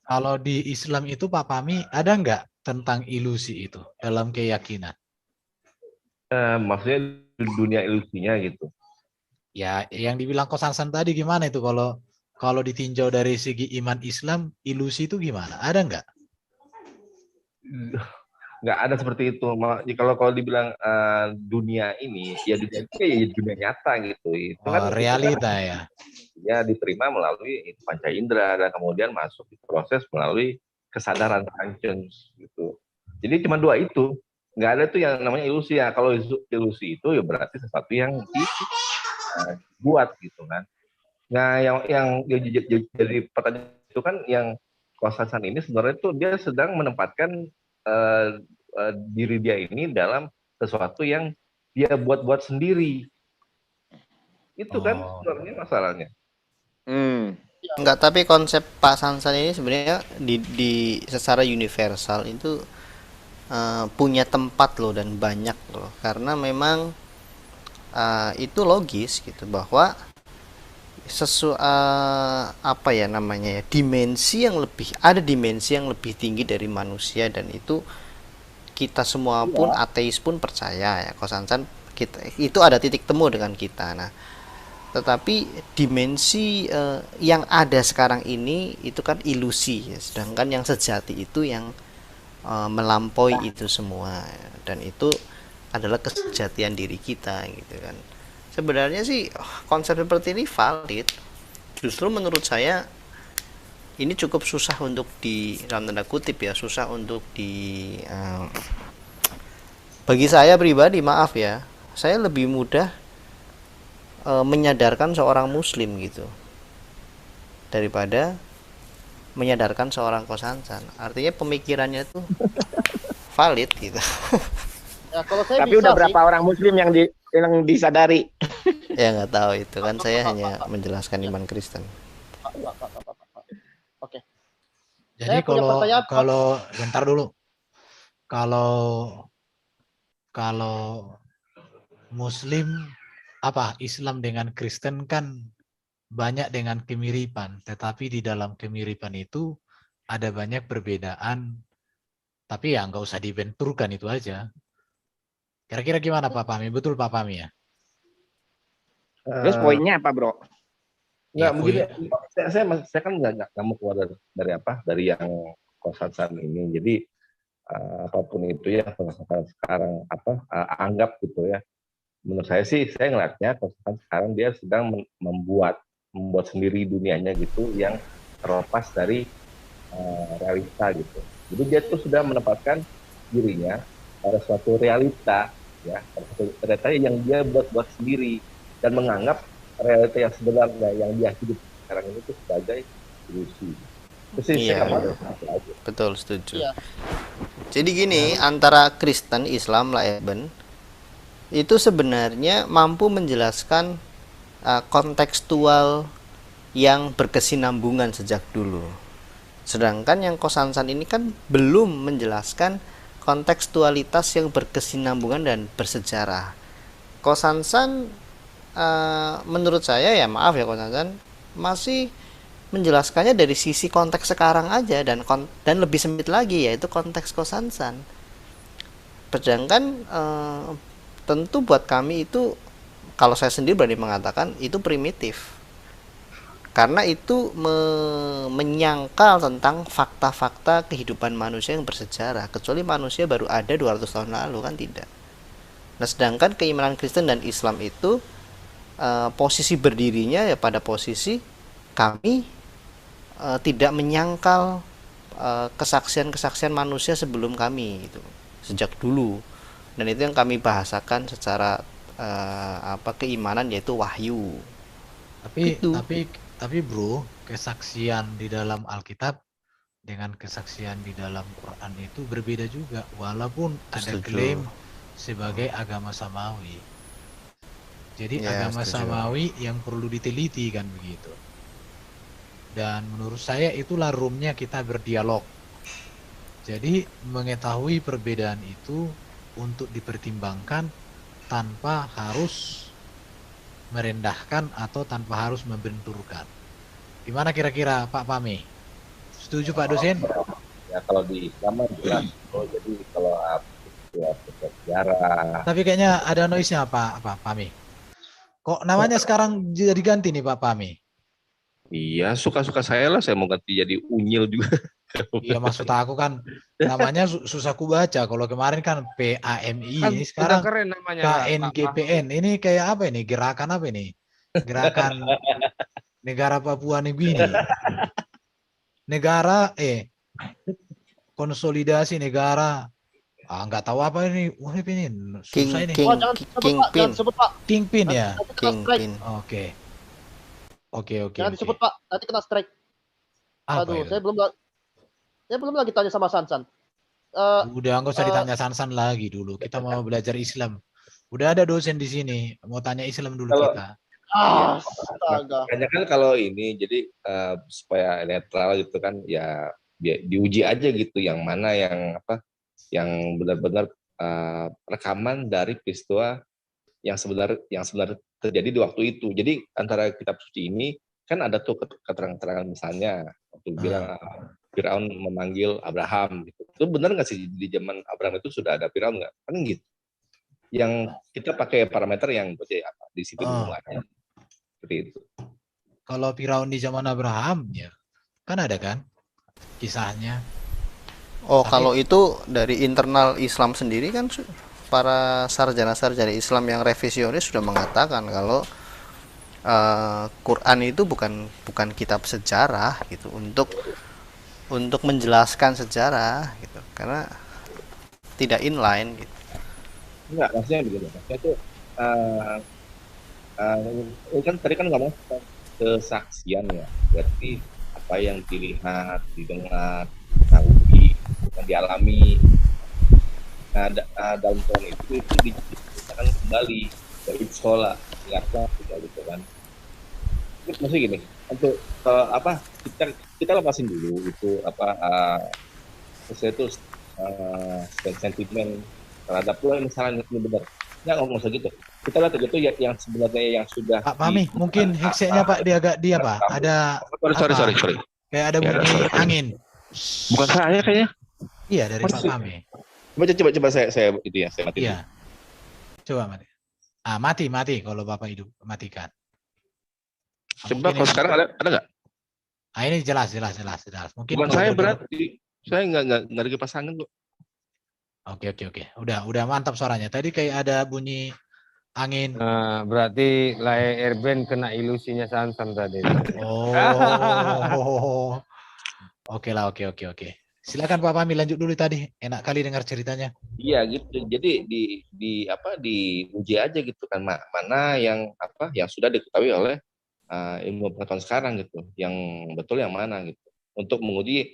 Kalau di Islam itu Pak Pami ada nggak tentang ilusi itu dalam keyakinan? Maksudnya dunia ilusinya gitu. Ya, yang dibilang Kosansan tadi gimana itu kalau ditinjau dari segi iman Islam, ilusi itu gimana? Ada nggak? Nggak ada seperti itu. Kalau dibilang dunia ini, ya dunia itu ya dunia nyata gitu. Itu kan Realita ya. Ya diterima melalui panca indera dan kemudian masuk proses melalui kesadaran conscience gitu. Jadi cuma dua itu. Nggak ada tuh yang namanya ilusi ya. Kalau ilusi itu ya berarti sesuatu yang dibuat gitu kan. Nah, yang jadi pertanyaan itu kan yang Kosansan ini sebenarnya tuh dia sedang menempatkan diri dia ini dalam sesuatu yang dia buat-buat sendiri. Itu kan sebenarnya masalahnya. Enggak, tapi konsep Pak Sansan ini sebenarnya di secara universal itu punya tempat loh dan banyak loh, karena memang itu logis gitu bahwa apa ya namanya ya, dimensi yang lebih tinggi dari manusia, dan itu kita semua pun ateis pun percaya ya, Kosansan kita itu ada titik temu dengan kita. Nah, tetapi dimensi yang ada sekarang ini itu kan ilusi ya, sedangkan yang sejati itu yang melampaui itu semua, dan itu adalah kesejatian diri kita gitu kan. Sebenarnya sih konsep seperti ini valid. Justru menurut saya ini cukup susah untuk dalam tanda kutip ya, susah untuk bagi saya pribadi, maaf ya, saya lebih mudah menyadarkan seorang muslim gitu daripada menyadarkan seorang Kosansan. Artinya pemikirannya tuh valid gitu. Ya, kalau saya Tapi udah berapa orang muslim yang disadari? Ya nggak tahu itu kan, saya hanya menjelaskan iman Kristen. Oke. Jadi kalau bentar dulu. Kalau Muslim Islam dengan Kristen kan banyak dengan kemiripan, tetapi di dalam kemiripan itu ada banyak perbedaan. Tapi ya nggak usah dibenturkan, itu aja. Kira-kira gimana Pak Pami? Betul Pak Pami ya? Terus poinnya apa, Bro? Nggak, begini, saya kan nggak mau keluar dari yang Kosansan ini. Jadi apapun itu ya sekarang anggap gitu ya. Menurut saya sih, saya ngeliatnya Kosansan sekarang dia sedang membuat sendiri dunianya gitu, yang terlepas dari realita gitu. Jadi dia tuh sudah menempatkan dirinya pada suatu realita ya, realita yang dia buat sendiri, dan menganggap realita yang sebenarnya yang dia hidup sekarang ini itu sebagai ilusi. Iya, betul, setuju. Iya. Jadi gini, antara Kristen, Islam lah Eben, itu sebenarnya mampu menjelaskan kontekstual yang berkesinambungan sejak dulu. Sedangkan yang Kosansan ini kan belum menjelaskan kontekstualitas yang berkesinambungan dan bersejarah. Kosansan menurut saya ya, maaf ya Kosansan, masih menjelaskannya dari sisi konteks sekarang aja, dan lebih sempit lagi, yaitu konteks Kosansan. Sedangkan tentu buat kami itu, kalau saya sendiri berani mengatakan itu primitif, karena itu menyangkal tentang fakta-fakta kehidupan manusia yang bersejarah, kecuali manusia baru ada 200 tahun lalu, kan tidak. Nah, sedangkan keimanan Kristen dan Islam itu posisi berdirinya ya pada posisi kami tidak menyangkal kesaksian-kesaksian manusia sebelum kami itu sejak dulu, dan itu yang kami bahasakan secara keimanan, yaitu wahyu. Tapi bro, kesaksian di dalam Alkitab dengan kesaksian di dalam Quran itu berbeda juga, walaupun ada klaim sebagai agama samawi. Jadi ya, agama samawi yang perlu diteliti kan begitu. Dan menurut saya itulah roomnya kita berdialog. Jadi mengetahui perbedaan itu untuk dipertimbangkan tanpa harus merendahkan atau tanpa harus membenturkan. Gimana kira-kira Pak Pami? Setuju Pak dosen? Ya kalau di Islam jelas. Jadi kalau sejarah. Tapi kayaknya ada noise-nya Pak Pami. Kok namanya sekarang jadi ganti nih Pak Pami? Iya, suka-suka saya lah. Saya mau ganti jadi Unyil juga. Iya, maksud aku kan namanya susah ku baca. Kalau kemarin kan PAMI, Kan ini udah sekarang keren namanya Pak. KNGPN. Ini kayak apa ini? Gerakan apa ini? Gerakan Negara Papua Nugini. Negara konsolidasi negara. Nggak tahu apa ini. Wah, ini susah ini. Oh, jangan sebut Pak. Kingpin ya. Nanti kena strike. Oke. Jangan disebut Pak, nanti kena strike. Apa Aduh, itu? saya belum lagi tanya sama Sansan. Udah nggak usah ditanya Sansan lagi dulu. Kita mau belajar Islam. Udah ada dosen di sini. Mau tanya Islam dulu kita. Astaga. Makanya kan kalau ini jadi supaya netral gitu kan ya diuji aja gitu yang mana yang apa yang benar-benar rekaman dari peristiwa yang sebenarnya terjadi di waktu itu. Jadi antara kitab suci ini kan ada tuh keterangan-keterangan misalnya waktu bilang Firaun memanggil Abraham gitu. Itu benar nggak sih di zaman Abraham itu sudah ada Firaun nggak? Kan gitu. Yang kita pakai parameter yang di situ hubungannya. Seperti itu. Kalau Firaun di zaman Abraham ya kan ada kan kisahnya. Oh, kalau itu dari internal Islam sendiri kan para sarjana-sarjana Islam yang revisionis sudah mengatakan kalau Quran itu bukan kitab sejarah gitu untuk menjelaskan sejarah gitu karena tidak inline gitu. Enggak, maksudnya begini. Maksudnya itu kan tadi kan ngomong kesaksian ya, berarti apa yang dilihat, didengar, diketahui, yang dialami. Nah, dalam Quran itu diceritakan kembali dari sekolah, ingatlah gitu kan. Maksudnya gini, untuk kita lepasin dulu itu saya itu sentimen terhadap misalnya ini benar. Nggak ngomong segitu. Kita lihat aja tuh yang sebenarnya yang sudah. Pak Pami, mungkin headsetnya Pak dia Pak. Ada. Sorry. Kayak ada bunyi angin. Bukan saya kayaknya. Iya dari Pak Pami. Coba saya itu ya saya mati. Iya. Coba mati. Mati kalau Bapak hidup matikan. Coba kalau sekarang ada nggak? Ini jelas. Mungkin bukan saya berarti saya nggak lagi pasangan kok. Oke. Udah mantap suaranya. Tadi kayak ada bunyi angin. Berarti Lai Erben kena ilusinya Sansan tadi. Oh. Oke. Silakan Pak Pami lanjut dulu tadi. Enak kali dengar ceritanya. Iya gitu. Jadi diuji aja gitu kan mana yang sudah diketahui oleh ilmu pengetahuan sekarang gitu. Yang betul yang mana gitu. Untuk menguji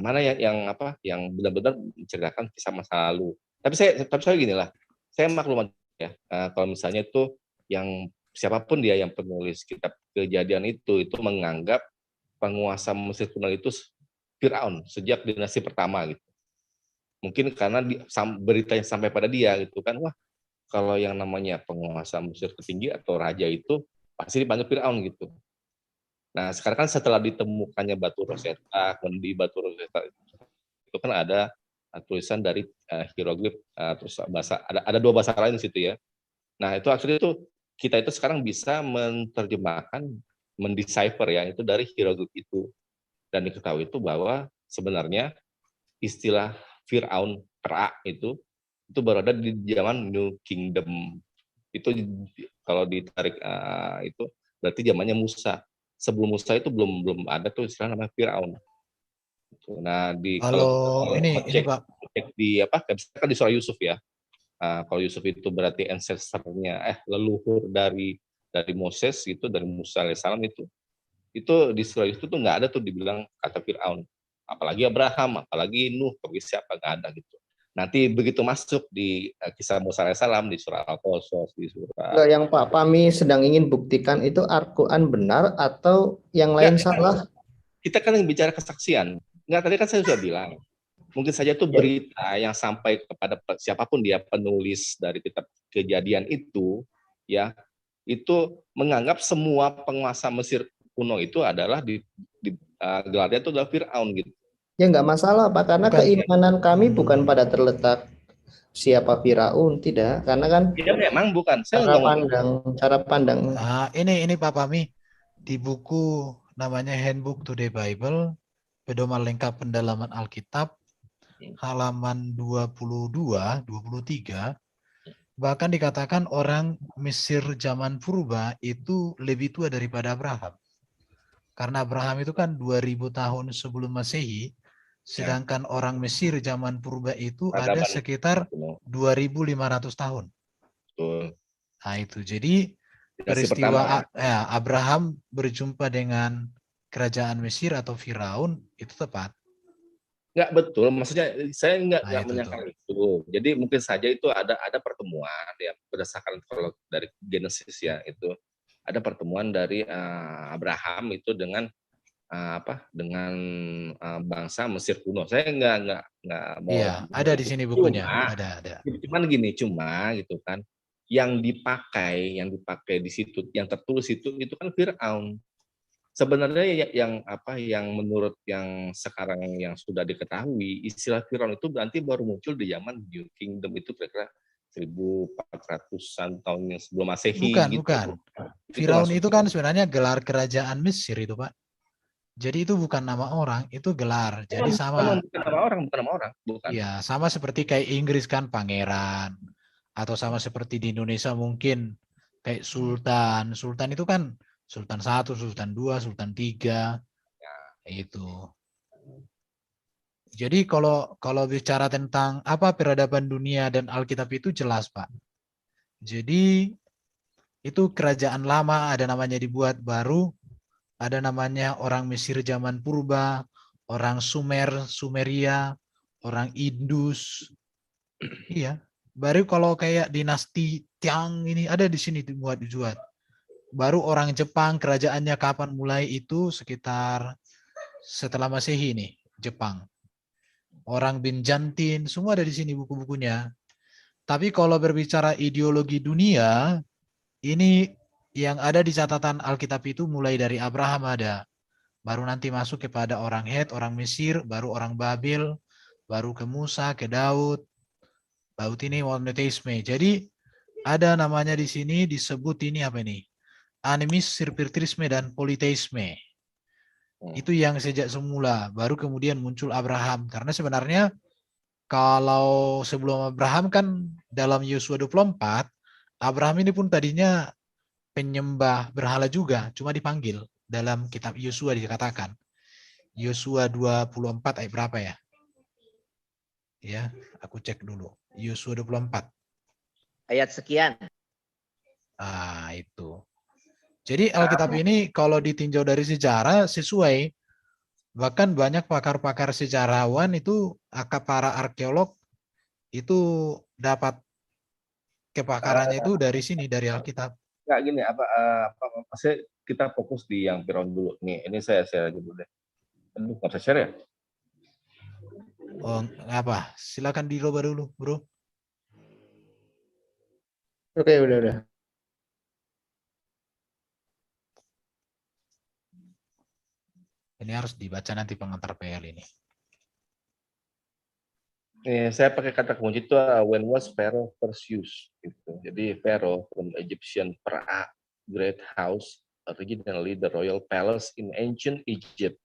mana yang benar-benar menceritakan kisah masa lalu. Tapi saya gini lah. Saya maklum ya. Kalau misalnya itu yang siapapun dia yang penulis kitab Kejadian itu menganggap penguasa Mesir kuno itu Firaun sejak dinasti pertama gitu. Mungkin karena beritanya sampai pada dia gitu kan, wah kalau yang namanya penguasa Mesir tertinggi atau raja itu pasti dipanggil Firaun gitu. Nah sekarang kan setelah ditemukannya batu Rosetta, di batu Rosetta itu kan ada tulisan dari hieroglif, terus bahasa ada dua bahasa lain di situ ya. Nah itu akhirnya kita itu sekarang bisa menerjemahkan, mendecipher ya itu dari hieroglif itu. Dan diketahui itu bahwa sebenarnya istilah Firaun itu baru ada di zaman New Kingdom. Itu kalau ditarik itu berarti zamannya Musa. Sebelum Musa itu belum ada tuh istilah namanya Firaun. Nah kalau ini Pak cek di kan di surah Yusuf ya. Kalau Yusuf itu berarti ancestor-nya leluhur dari Moses itu, dari Musa alaihissalam itu di surah Yusuf tuh nggak ada tuh dibilang kata Firaun, apalagi Abraham, apalagi Nuh, siapa nggak ada gitu. Nanti begitu masuk di kisah Musa alaihissalam di surah Al-Qasas, di surah yang Pak Pami sedang ingin buktikan itu Al-Quran benar atau yang lain salah? Kita kan yang bicara kesaksian. Nggak, tadi kan saya sudah bilang mungkin saja itu berita yang sampai kepada siapapun dia penulis dari kitab Kejadian itu, ya, itu menganggap semua penguasa Mesir kuno itu adalah gelarnya itu adalah Firaun gitu. Ya nggak masalah Pak, karena Bukan. keimanan kami bukan pada terletak siapa Firaun, tidak, karena kan Ya memang bukan. Saya cara pandang. Ini Pak Pami di buku namanya Handbook to the Bible, pedoman lengkap pendalaman Alkitab, halaman 22, 23, bahkan dikatakan orang Mesir zaman purba itu lebih tua daripada Abraham. Karena Abraham itu kan 2000 tahun sebelum Masehi, sedangkan orang Mesir zaman purba itu ada sekitar 2500 tahun. Betul. Nah itu, jadi peristiwa Abraham berjumpa dengan kerajaan Mesir atau Firaun itu tepat. Nggak betul, maksudnya saya nggak menyangka itu. Jadi mungkin saja itu ada pertemuan ya berdasarkan kalau dari Genesis ya, itu ada pertemuan dari Abraham itu dengan dengan bangsa Mesir kuno. Saya nggak mau. Iya, ada di sini bukunya. Ada. Cuman gini, gitu kan. Yang dipakai di situ, yang tertulis itu kan Firaun. Sebenarnya yang menurut yang sekarang yang sudah diketahui, istilah Firaun itu berarti baru muncul di zaman New Kingdom, itu kira-kira 1400-an tahun yang sebelum Masehi. Bukan. Firaun itu kan sebenarnya gelar kerajaan Mesir itu, Pak. Jadi itu bukan nama orang, itu gelar. Jadi sama. Bukan nama orang. Bukan. Iya, sama seperti kayak Inggris kan pangeran, atau sama seperti di Indonesia mungkin kayak sultan. Sultan itu kan Sultan 1, Sultan 2, Sultan 3. Itu. Jadi kalau bicara tentang apa peradaban dunia dan Alkitab itu jelas, Pak. Jadi itu kerajaan lama ada namanya dibuat baru, ada namanya orang Mesir zaman purba, orang Sumeria, orang Indus. Iya. Baru kalau kayak dinasti Tiang ini ada di sini dibuat. Baru orang Jepang kerajaannya kapan mulai itu sekitar setelah Masehi nih, Jepang. Orang Binjantin semua ada di sini buku-bukunya. Tapi kalau berbicara ideologi dunia, ini yang ada di catatan Alkitab itu mulai dari Abraham ada. Baru nanti masuk kepada orang Het, orang Mesir, baru orang Babel, baru ke Musa, ke Daud. Daud ini monoteisme. Jadi ada namanya di sini disebut ini apa ini? Animisme, spiritisme, dan politeisme. Itu yang sejak semula. Baru kemudian muncul Abraham. Karena sebenarnya kalau sebelum Abraham kan dalam Yosua 24, Abraham ini pun tadinya penyembah berhala juga, cuma dipanggil dalam kitab Yosua dikatakan. Yosua 24 ayat berapa ya? Ya, aku cek dulu. Yosua 24. Ayat sekian. Itu. Jadi Alkitab ini kalau ditinjau dari sejarah sesuai. Bahkan banyak pakar-pakar sejarawan itu, para arkeolog itu dapat kepakarannya itu dari sini, dari Alkitab. Nggak gini, maksudnya kita fokus di yang Firaun dulu. Nih, ini saya share aja dulu deh. Aduh, nggak bisa share ya? Oh, apa? Silakan dicoba dulu, bro. Oke, udah. Ini harus dibaca nanti pengantar PL ini. Saya pakai kata kunci itu when was Pharaoh first used. Gitu. Jadi Pharaoh from Egyptian great house, originally the royal palace in ancient Egypt.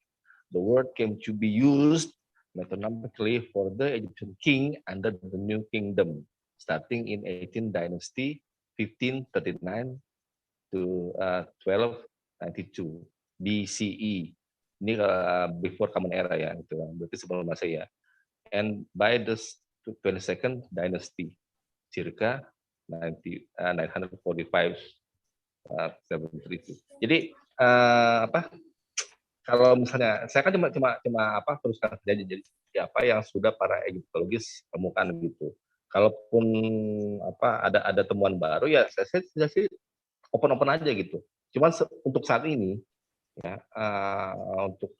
The word came to be used metonymously for the Egyptian king under the New Kingdom, starting in 18th dynasty, 1539 to 1292 BCE. Ini before Common Era ya, itu berarti sebelum Masehi ya. And by the 22nd dynasty, circa 945 73. Jadi kalau misalnya saya kan cuma teruskan saja jadi apa yang sudah para Egyptologis temukan gitu. Kalaupun ada temuan baru ya saya sih open aja gitu. Cuman untuk saat ini ya untuk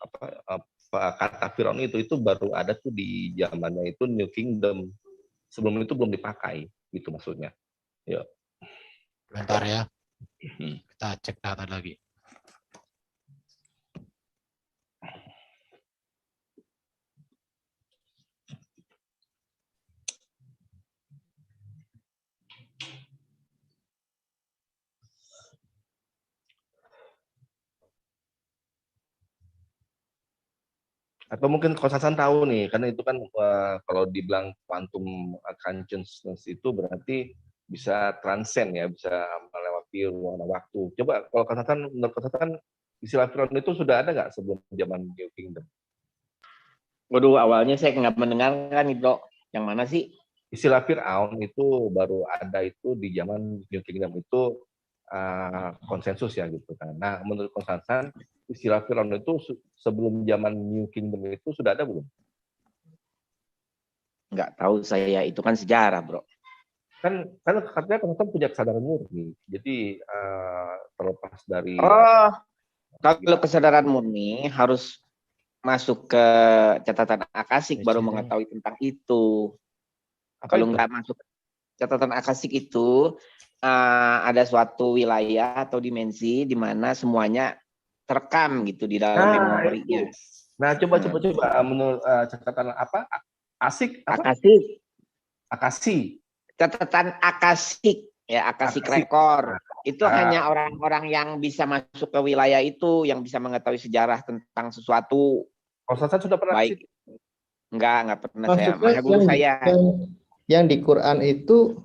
kata Firaun itu baru ada tuh di zamannya itu New Kingdom. Sebelum itu belum dipakai, gitu maksudnya. Ya. Bentar ya. Kita cek data lagi. Atau mungkin Konstantin tahu nih, karena itu kan kalau dibilang quantum consciousness itu berarti bisa transcend ya, bisa melewati ruang dan waktu. Coba kalau Konstantin, menurut Konstantin, istilah Firaun itu sudah ada nggak sebelum zaman New Kingdom? Waduh, awalnya saya nggak mendengarkan nih, Bro. Yang mana sih? Istilah Firaun itu baru ada itu di zaman New Kingdom, itu konsensus ya gitu kan. Nah, menurut Konstantin, istilah Firaun itu sebelum zaman New Kingdom itu sudah ada belum? Nggak tahu saya, itu kan sejarah, Bro. Kan katanya Konstantin punya kesadaran murni. Jadi terlepas dari kalau kesadaran murni harus masuk ke catatan akasik baru mengetahui tentang itu. Kalau nggak masuk catatan akasik itu, ada suatu wilayah atau dimensi di mana semuanya terekam gitu di dalam memorinya. Nah, coba menurut catatan apa? Akasik. Catatan akasik ya, akasik rekor. Itu hanya orang-orang yang bisa masuk ke wilayah itu, yang bisa mengetahui sejarah tentang sesuatu. Konstantin sudah pernah baik. Enggak pernah. Maksudnya saya. Maha guru saya. Yang di Quran itu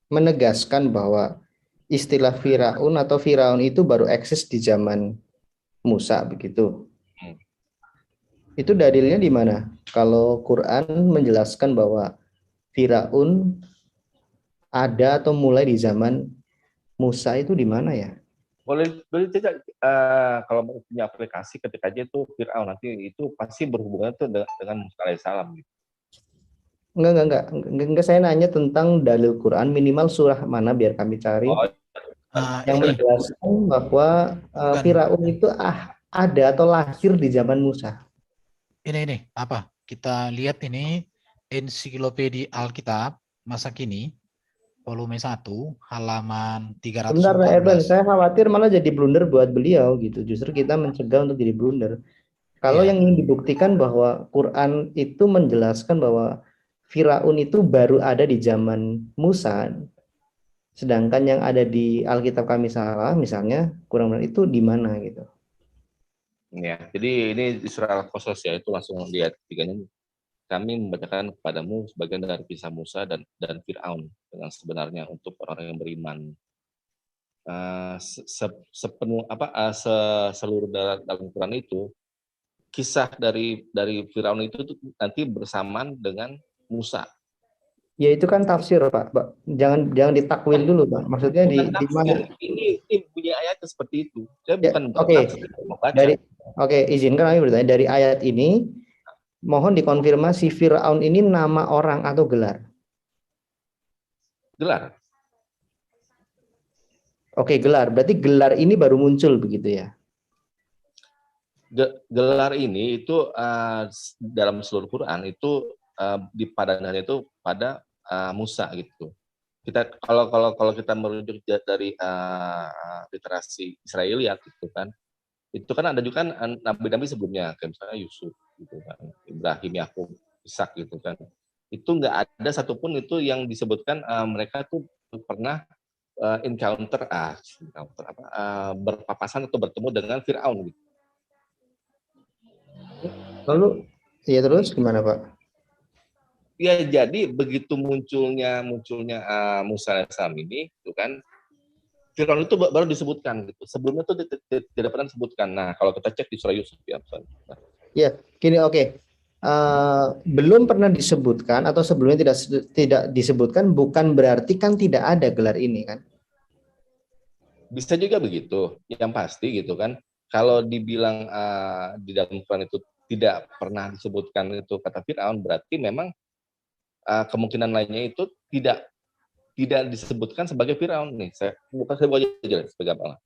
menegaskan bahwa istilah Firaun atau Firaun itu baru eksis di zaman Musa begitu. Itu dalilnya di mana? Kalau Quran menjelaskan bahwa Firaun ada atau mulai di zaman Musa, itu di mana ya? Boleh tidak kalau punya aplikasi ketik aja itu Firaun, nanti itu pasti berhubungan tuh dengan Musa alaihissalam gitu. Enggak, saya nanya tentang dalil Quran, minimal surah mana biar kami cari yang menjelaskan bahwa Firaun itu ada atau lahir di zaman Musa. Ini apa? Kita lihat ini Ensiklopedia Alkitab masa kini volume 1 halaman 314. Sebentar, Erben, saya khawatir malah jadi blunder buat beliau gitu. Justru kita mencegah untuk jadi blunder. Kalau yang ingin dibuktikan bahwa Quran itu menjelaskan bahwa Firaun itu baru ada di zaman Musa, sedangkan yang ada di Alkitab kami salah, misalnya kurang benar, itu di mana gitu. Ya, jadi ini di surah Al-Qasas ya, itu langsung lihat tiganya. Kami membacakan kepadamu sebagian dari kisah Musa dan Firaun dengan sebenarnya untuk orang yang beriman. Seluruh dalam Quran itu kisah dari Firaun itu nanti bersamaan dengan Musa. Ya itu kan tafsir, Pak. Jangan ditakwil dulu, Pak. Maksudnya di mana? Ini punya ayat seperti itu. Saya bukan Oke, izinkan kami bertanya, dari ayat ini mohon dikonfirmasi Firaun ini nama orang atau gelar? Gelar. Oke, gelar. Berarti gelar ini baru muncul begitu ya? Gelar ini itu dalam seluruh Quran itu dipadankannya itu pada Musa gitu. Kita kalau kita merujuk dari literasi Israeliat gitu kan, itu kan ada juga kan nabi-nabi sebelumnya, kayak misalnya Yusuf gitu kan, Ibrahim, Yakub, Ishak gitu kan. Itu nggak ada satupun itu yang disebutkan mereka tuh pernah berpapasan atau bertemu dengan Firaun gitu. Lalu ya terus gimana, Pak? Ya, jadi begitu munculnya Musa alaihissalam ini, itu kan Firaun itu baru disebutkan gitu. Sebelumnya itu tidak pernah disebutkan. Nah, kalau kita cek di surah Yusuf ya, ya gini, oke. Belum pernah disebutkan atau sebelumnya tidak disebutkan bukan berarti kan tidak ada gelar ini kan? Bisa juga begitu. Yang pasti gitu kan. Kalau dibilang di dalam Quran itu tidak pernah disebutkan itu kata Firaun, berarti memang kemungkinan lainnya itu tidak disebutkan sebagai Firaun nih. Saya bukan aja sebagai apa?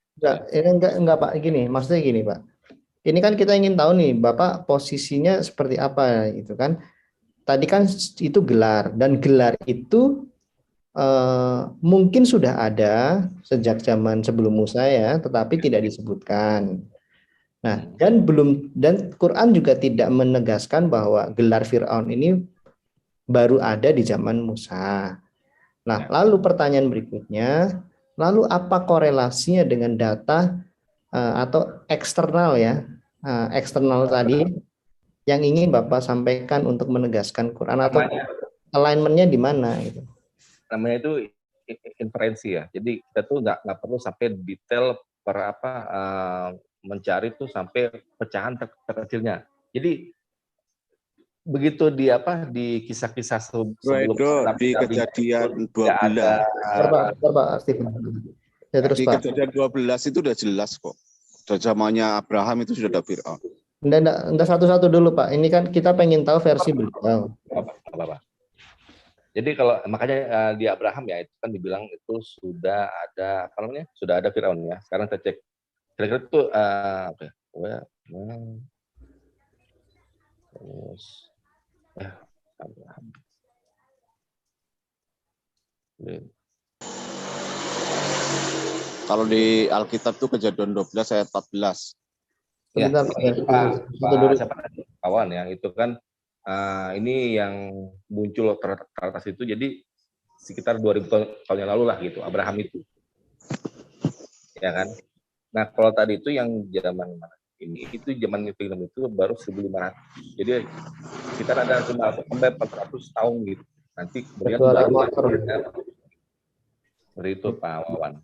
Enggak Pak, gini, maksudnya gini, Pak. ini kan kita ingin tahu nih, Bapak posisinya seperti apa gitu kan. Tadi kan itu gelar, dan gelar itu mungkin sudah ada sejak zaman sebelum Musa ya, tetapi tidak disebutkan. Nah, dan Quran juga tidak menegaskan bahwa gelar Firaun ini baru ada di zaman Musa. Nah, lalu pertanyaan berikutnya, lalu apa korelasinya dengan data atau eksternal ya, eksternal tadi yang ingin Bapak sampaikan untuk menegaskan Quran, atau alignment-nya di mana gitu? Namanya itu inferensi ya. Jadi kita tuh nggak perlu sampai detail mencari tuh sampai pecahan terkecilnya. Jadi begitu di kisah-kisah sebelum di kejadian 12. Di kejadian 12 itu udah jelas kok. Sudah zamannya Abraham itu sudah ada Fir'aun. Enggak satu-satu dulu Pak. Ini kan kita pengen tahu versi beliau. Jadi kalau makanya di Abraham ya itu kan dibilang itu sudah ada sudah ada Firaun ya. Sekarang kita cek kira-kira itu Abraham. Kalau di Alkitab itu Kejadian 12 ayat 14. Ya, kawan ya itu kan ini yang muncul teratas itu, jadi sekitar 2000 tahun yang lalu lah gitu, Abraham itu, ya kan. Nah kalau tadi itu yang zaman ini itu zaman film itu baru 1500, jadi sekitar ada sampai 400 tahun gitu. Nanti kemudian seperti itu Pak Wawan.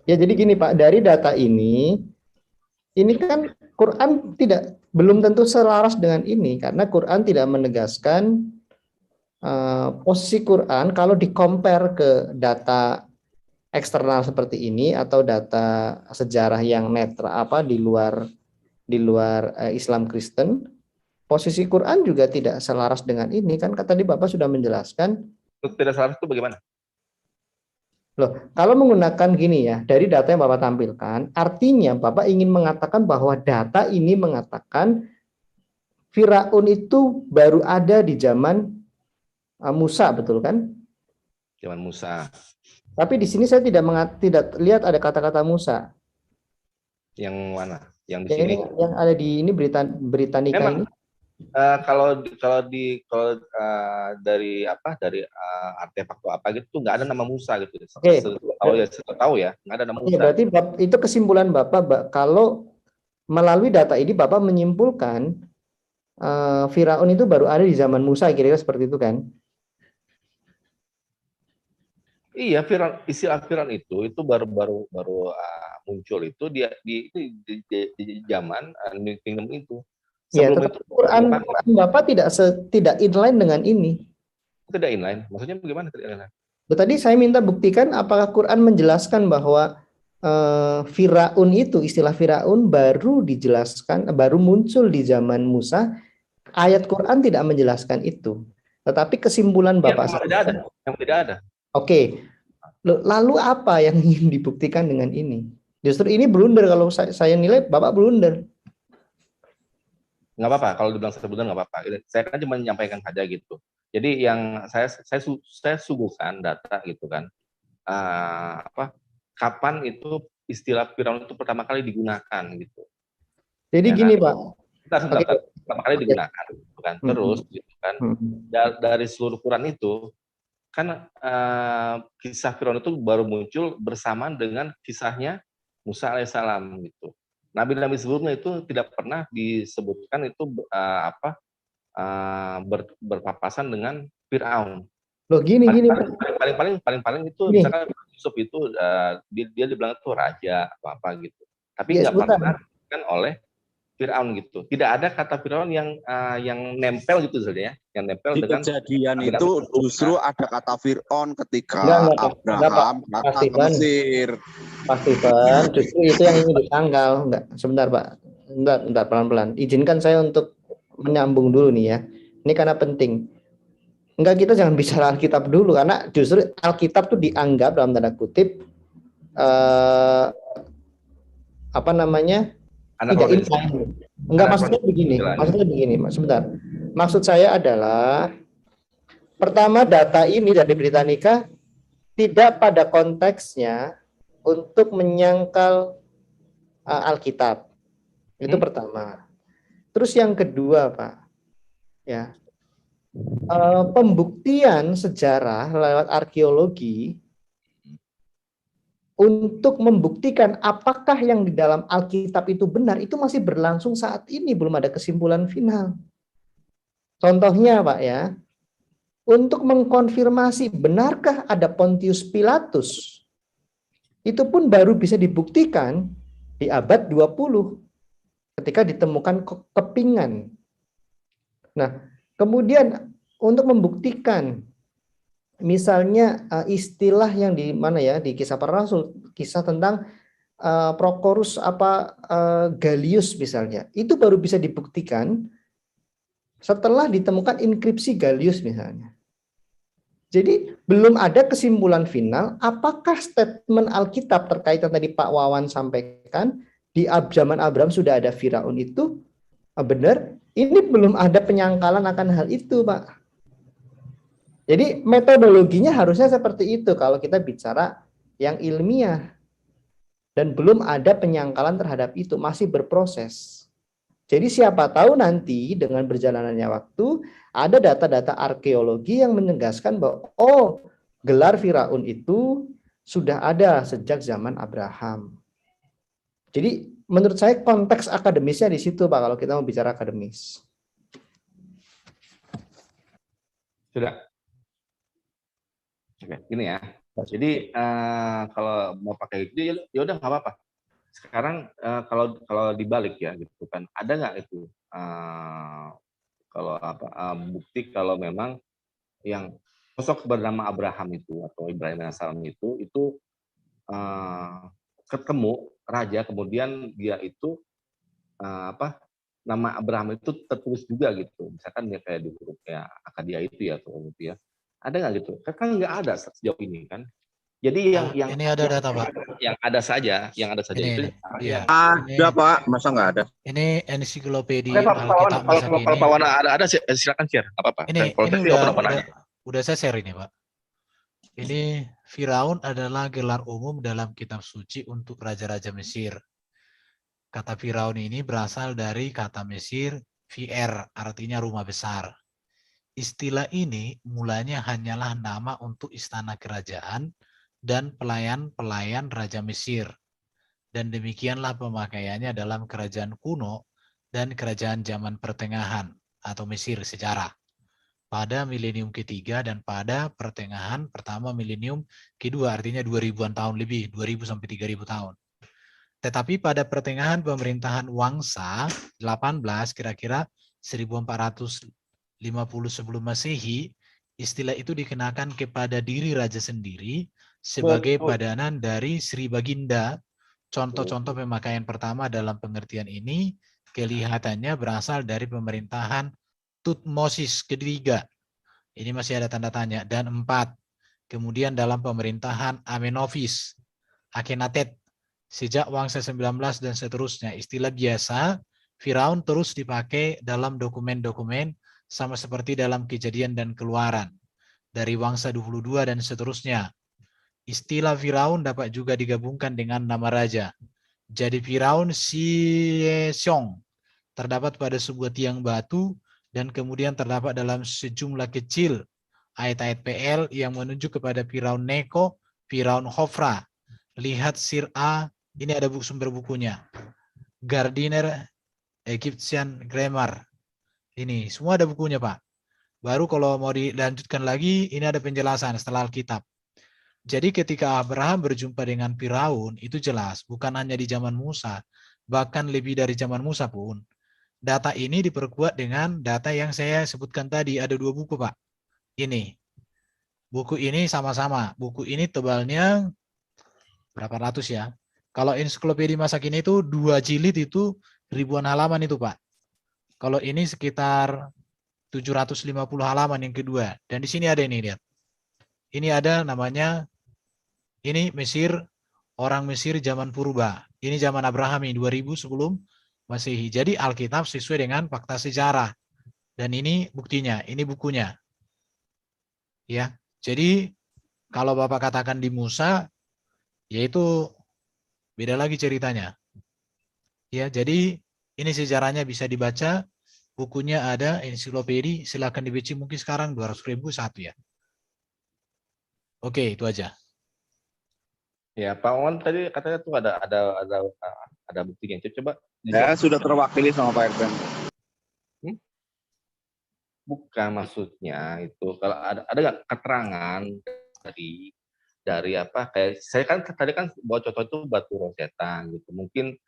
Ya jadi gini Pak, dari data ini kan Quran belum tentu selaras dengan ini, karena Quran tidak menegaskan posisi Quran kalau di-compare ke data eksternal seperti ini atau data sejarah yang netral di luar Islam Kristen. Posisi Quran juga tidak selaras dengan ini kan, tadi Bapak sudah menjelaskan. Tidak selaras itu bagaimana? Loh, kalau menggunakan gini ya, dari data yang Bapak tampilkan, artinya Bapak ingin mengatakan bahwa data ini mengatakan Firaun itu baru ada di zaman Musa, betul kan? Zaman Musa. Tapi di sini saya tidak lihat ada kata-kata Musa. Yang mana? Yang di sini? Yang ada di ini berita nikah ini. Kalau dari artefak atau apa gitu nggak ada nama Musa gitu. Oke. Tahu ya nggak ada nama Musa. Berarti itu kesimpulan Bapak kalau melalui data ini Bapak menyimpulkan Firaun itu baru ada di zaman Musa, kira-kira seperti itu kan? Iya, istilah Firaun itu baru muncul itu di zaman New Kingdom itu. Sebelum itu Quran Bapak tidak inline dengan ini. Tidak inline. Maksudnya bagaimana tidak inline? Tadi saya minta buktikan apakah Quran menjelaskan bahwa Firaun itu, istilah Firaun baru muncul di zaman Musa. Ayat Quran tidak menjelaskan itu. Tetapi kesimpulan Bapak yang tidak ada. Oke. Lalu apa yang ingin dibuktikan dengan ini? Justru ini blunder, kalau saya nilai Bapak blunder. Nggak apa-apa, kalau dibilang saya blunder nggak apa-apa. Saya kan cuma menyampaikan saja gitu. Jadi yang saya suguhkan data gitu kan. Kapan itu istilah Firaun itu pertama kali digunakan gitu. Jadi ya gini kan? Pak. Pertama kali digunakan gitu kan. Terus gitu kan. Dari seluruh Quran itu kan kisah Firaun itu baru muncul bersamaan dengan kisahnya Musa alaihissalam gitu. Nabi-nabi sebelumnya itu tidak pernah disebutkan itu berpapasan dengan Firaun. Loh gini paling itu misalkan Yusuf itu dia dibilang itu raja apa gitu. Tapi nggak pernah kan oleh Firaun gitu. Tidak ada kata Firaun yang nempel gitu saja ya. Yang nempel di dengan kejadian itu justru ada kata Firaun ketika Abraham datang ke Mesir. Pasti Pak, justru itu yang ingin ditanggal. Enggak, sebentar Pak. Entar pelan-pelan. Izinkan saya untuk menyambung dulu nih ya. Ini karena penting. Enggak, kita jangan bicara Alkitab dulu, karena justru Alkitab tuh dianggap dalam tanda kutip tidak inline. Enggak, maksudnya begini, Mas. Sebentar. Maksud saya adalah pertama, data ini dari Britannica tidak pada konteksnya untuk menyangkal Alkitab. Itu pertama. Terus yang kedua, Pak, ya, pembuktian sejarah lewat arkeologi untuk membuktikan apakah yang di dalam Alkitab itu benar, itu masih berlangsung saat ini, belum ada kesimpulan final. Contohnya, Pak, ya, untuk mengkonfirmasi benarkah ada Pontius Pilatus, itu pun baru bisa dibuktikan di abad 20 ketika ditemukan kepingan. Nah, kemudian untuk membuktikan misalnya istilah yang di mana ya, di Kisah Para Rasul, kisah tentang Prochorus Galius misalnya, itu baru bisa dibuktikan setelah ditemukan inskripsi Galius misalnya. Jadi belum ada kesimpulan final apakah statement Alkitab terkait yang tadi Pak Wawan sampaikan di zaman Abraham sudah ada Firaun itu benar. Ini belum ada penyangkalan akan hal itu, Pak. Jadi metodologinya harusnya seperti itu kalau kita bicara yang ilmiah. Dan belum ada penyangkalan terhadap itu, masih berproses. Jadi siapa tahu nanti dengan berjalannya waktu ada data-data arkeologi yang menegaskan bahwa gelar Firaun itu sudah ada sejak zaman Abraham. Jadi menurut saya konteks akademisnya di situ, Pak, kalau kita mau bicara akademis. Sudah. Oke, gini ya. Jadi kalau mau pakai itu ya udah nggak apa-apa. Sekarang kalau dibalik ya gitu kan, ada nggak itu kalau bukti kalau memang yang sosok bernama Abraham itu atau Ibrahim as-Salam itu ketemu raja, kemudian dia itu nama Abraham itu tertulis juga gitu, misalkan dia kayak di hurufnya Akadia itu ya atau gitu ya, ada nggak gitu? Kan nggak ada sejauh ini kan. Jadi yang ini ada data, Pak. Yang ada saja ini, itu. Iya. Ada, Pak. Masa nggak ada? Ini ensiklopedia Alkitab masa kini. Kalau Pak Wana ada silakan share. Apa-apa. Ini udah saya share ini, Pak. Ini Firaun adalah gelar umum dalam kitab suci untuk raja-raja Mesir. Kata Firaun ini berasal dari kata Mesir Fi'er, artinya rumah besar. Istilah ini mulanya hanyalah nama untuk istana kerajaan dan pelayan-pelayan Raja Mesir. Dan demikianlah pemakaiannya dalam kerajaan kuno dan kerajaan zaman pertengahan atau Mesir sejarah. Pada milenium ketiga dan pada pertengahan pertama milenium kedua, artinya 2000-an tahun lebih, 2000 sampai 3000 tahun. Tetapi pada pertengahan pemerintahan Wangsa 18 kira-kira 1450 sebelum Masehi, istilah itu dikenakan kepada diri raja sendiri sebagai padanan dari Sri Baginda. Contoh-contoh pemakaian pertama dalam pengertian ini kelihatannya berasal dari pemerintahan Tutmosis ketiga. Ini masih ada tanda tanya. Dan 4. Kemudian dalam pemerintahan Amenophis, Akhenatet, sejak Wangsa 19 dan seterusnya. Istilah biasa Firaun terus dipakai dalam dokumen-dokumen sama seperti dalam Kejadian dan Keluaran. Dari Wangsa 22 dan seterusnya. Istilah Firaun dapat juga digabungkan dengan nama raja. Jadi Firaun Siseong terdapat pada sebuah tiang batu dan kemudian terdapat dalam sejumlah kecil ayat-ayat PL yang menunjuk kepada Firaun Neko, Firaun Hofra. Lihat Sir'a, ini ada sumber bukunya. Gardiner Egyptian Grammar. Ini semua ada bukunya, Pak. Baru kalau mau dilanjutkan lagi, ini ada penjelasan setelah Alkitab. Jadi ketika Abraham berjumpa dengan Firaun, itu jelas bukan hanya di zaman Musa, bahkan lebih dari zaman Musa pun. Data ini diperkuat dengan data yang saya sebutkan tadi, ada 2 buku, Pak. Ini. Buku ini sama-sama. Buku ini tebalnya berapa ratus ya. Kalau ensiklopedia masa kini itu 2 jilid itu ribuan halaman itu, Pak. Kalau ini sekitar 750 halaman yang kedua. Dan di sini ada ini, lihat. Ini ada namanya, ini Mesir, orang Mesir zaman purba. Ini zaman Abraham ini, 2000 sebelum Masehi. Jadi Alkitab sesuai dengan fakta sejarah. Dan ini buktinya, ini bukunya. Ya. Jadi kalau Bapak katakan di Musa, yaitu beda lagi ceritanya. Ya, jadi ini sejarahnya bisa dibaca, bukunya ada, ensiklopedi, silakan dibaca mungkin sekarang 200.000 satu ya. Oke, itu aja. Ya, Pak Wan tadi katanya tuh ada buktinya. Coba Ya sudah terwakili sama Pak Erben. Bukan maksudnya itu kalau ada nggak keterangan dari apa kayak saya kan tadi kan bawa contoh itu batu Rosetta gitu. Mungkin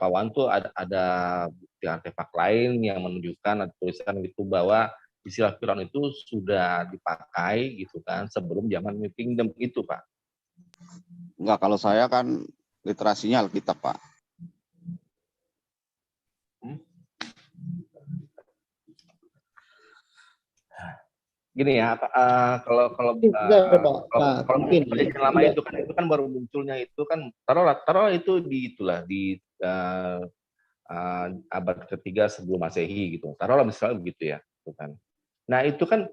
Pak Wan tuh ada bukti artefak lain yang menunjukkan ada tulisan gitu bahwa istilah Firaun itu sudah dipakai gitu kan sebelum zaman New Kingdom itu, Pak. Enggak, kalau saya kan literasinya Alkitab, Pak. Gini ya, kalau perjanjian lama itu kan baru munculnya itu kan taruh itu di abad ketiga sebelum Masehi gitu. Taruhlah misalnya begitu ya, gitu kan. Nah, itu kan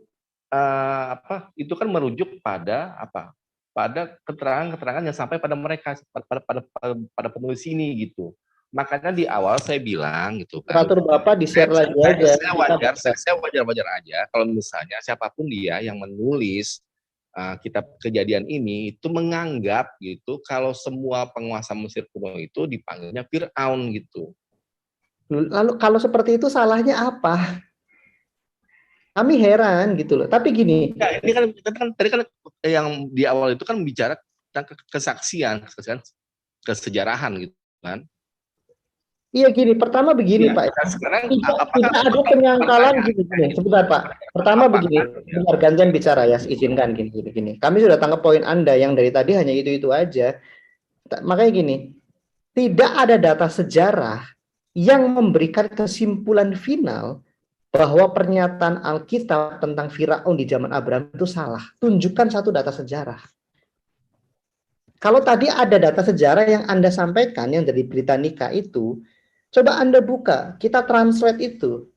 itu kan merujuk pada apa? Pada keterangan-keterangan yang sampai pada mereka pada penulis ini gitu. Makanya di awal saya bilang gitu kan. Teratur Bapak di-share lagi aja. Saya wajar aja kalau misalnya siapapun dia yang menulis kitab Kejadian ini itu menganggap gitu kalau semua penguasa Mesir kuno itu dipanggilnya Firaun gitu. Lalu kalau seperti itu salahnya apa? Kami heran gitu loh. Tapi gini. Ya, ini kan tadi kan yang di awal itu kan bicara tentang kesaksian, kesejarahan gitu kan. Iya gini, pertama begini ya, Pak. Sekarang, tidak ada penyangkalan gini. Sebentar Pak. Pertama begini, biar gantian bicara ya, izinkan gini. Kami sudah tangkap poin Anda yang dari tadi hanya itu aja. Makanya gini, tidak ada data sejarah yang memberikan kesimpulan final bahwa pernyataan Alkitab tentang Firaun di zaman Abraham itu salah. Tunjukkan satu data sejarah. Kalau tadi ada data sejarah yang Anda sampaikan yang dari Britannica itu, coba Anda buka, kita translate itu.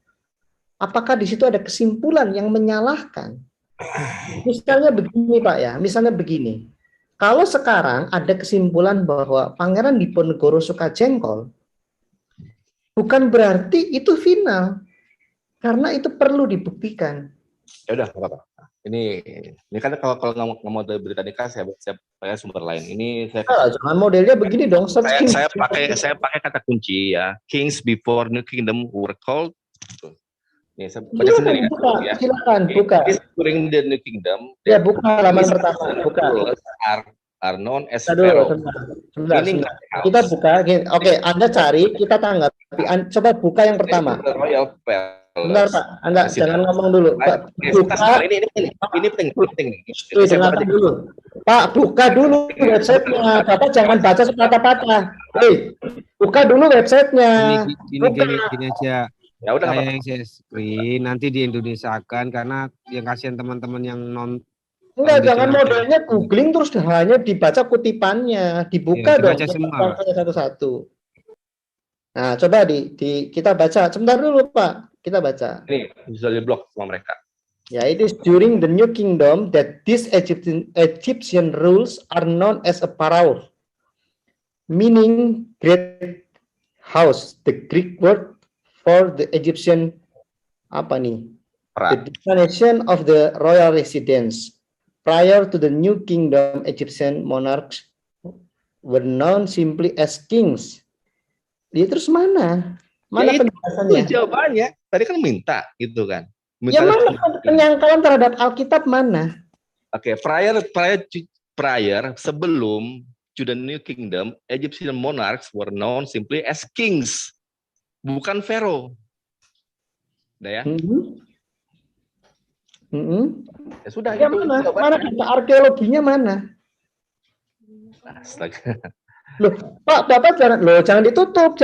Apakah di situ ada kesimpulan yang menyalahkan? Misalnya begini Pak ya, misalnya begini. Kalau sekarang ada kesimpulan bahwa Pangeran Diponegoro Sukajengkol, bukan berarti itu final. Karena itu perlu dibuktikan. Ya udah, apa-apa. Ini kan kalau nggak mau dari Britannica, saya pakai sumber lain. Ini saya jangan modelnya begini dong. Saya pakai kata kunci ya. Kings before New Kingdom were called. Nih, saya baca sendiri ya. Silakan buka. During the New Kingdom. Ya, buka halaman pertama. Buka. Are known as Pharaoh. Kita buka. Oke, Anda cari, kita tanggapi. Coba buka yang pertama. Royal Bentar Pak, Anda jangan ngomong dulu. Pak, buka. Ini penting. Dengarkan dulu. Pak, buka dulu websitenya. Bapak jangan baca sepatah-patah. Buka dulu websitenya. Gini aja. Ya udah. Saya yang share screen nanti di Indonesiakan karena yang kasihan teman-teman yang Enggak, jangan modelnya googling terus hanya dibaca kutipannya, dibuka dong satu-satu. Nah, coba kita baca. Sebentar dulu, Pak. Kita baca. Ini bisa diblok sama mereka. Ya, it is during the New Kingdom that these Egyptian rules are known as a pharaoh, meaning great house. The Greek word for the Egyptian the definition of the royal residence. Prior to the New Kingdom, Egyptian monarchs were known simply as kings. Dia terus mana? Mana penjelasannya? Itu jawabannya. Tadi kan minta gitu kan. Ya mana penyangkalan terhadap Alkitab mana? Oke, prior sebelum to the New Kingdom, Egyptian monarchs were known simply as kings, bukan pharaoh. Udah ya? Ya sudah. Ya mana data arkeologinya mana? Astaga. Loh, Pak, Bapak jangan ditutup,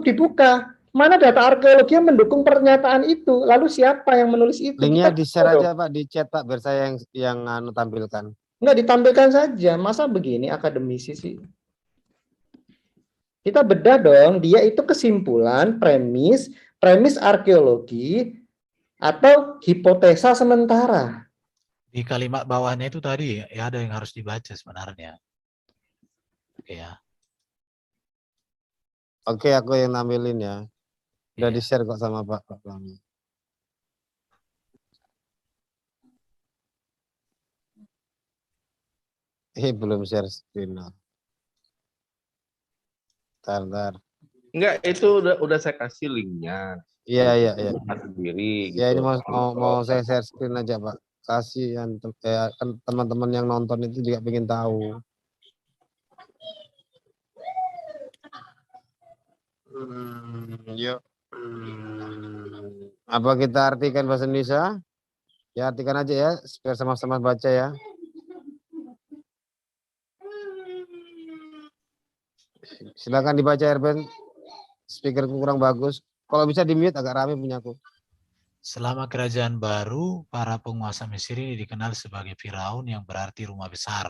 dibuka. Mana data arkeologi yang mendukung pernyataan itu? Lalu siapa yang menulis itu? Linknya di-share aja Pak, di chat Pak, biar saya yang tampilkan. Enggak ditampilkan saja, masa begini akademisi sih? Kita bedah dong, dia itu kesimpulan, premis arkeologi, atau hipotesa sementara. Di kalimat bawahnya itu tadi ya ada yang harus dibaca sebenarnya. Oke ya. Oke, aku yang nampilin ya. Udah Iya. di-share kok sama Pak Fahmi. Belum share screen. Ntar. Enggak, itu udah saya kasih linknya. Iya. Sendiri. Ya gitu. ini mau saya share screen aja Pak. Kasih kan teman-teman yang nonton itu juga pengen tahu. Yuk. Apa kita artikan bahasa Indonesia? Ya artikan aja ya, supaya sama-sama baca ya. Silakan dibaca Erben. Speakerku kurang bagus. Kalau bisa di-mute agak rame punyaku. Selama kerajaan baru, para penguasa Mesir ini dikenal sebagai Firaun yang berarti rumah besar.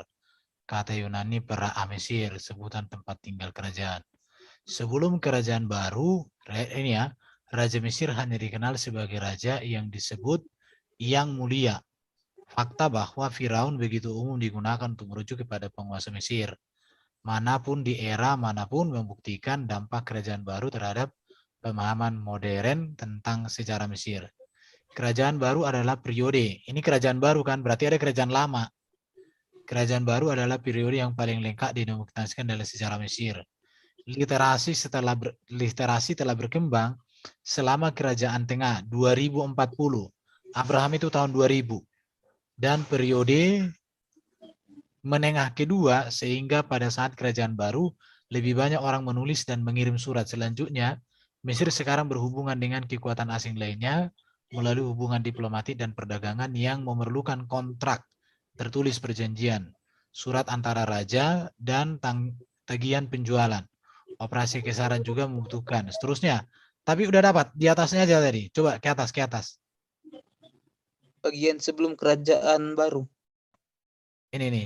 Kata Yunani Pera Mesir, sebutan tempat tinggal kerajaan. Sebelum kerajaan baru, ini ya, Raja Mesir hanya dikenal sebagai raja yang disebut yang mulia. Fakta bahwa Firaun begitu umum digunakan untuk merujuk kepada penguasa Mesir. Manapun di era manapun membuktikan dampak kerajaan baru terhadap pemahaman modern tentang sejarah Mesir. Kerajaan baru adalah periode. Ini kerajaan baru kan, berarti ada kerajaan lama. Kerajaan baru adalah periode yang paling lengkap didokumentasikan dalam sejarah Mesir. Literasi telah berkembang selama kerajaan tengah 2040. Abraham itu tahun 2000. Dan periode menengah kedua sehingga pada saat kerajaan baru lebih banyak orang menulis dan mengirim surat. Selanjutnya, Mesir sekarang berhubungan dengan kekuatan asing lainnya melalui hubungan diplomatik dan perdagangan yang memerlukan kontrak tertulis perjanjian, surat antara raja dan tagihan penjualan. Operasi kesaran juga membutuhkan. Seterusnya, tapi udah dapat di atasnya aja tadi. Coba ke atas. Bagian sebelum kerajaan baru. Ini nih.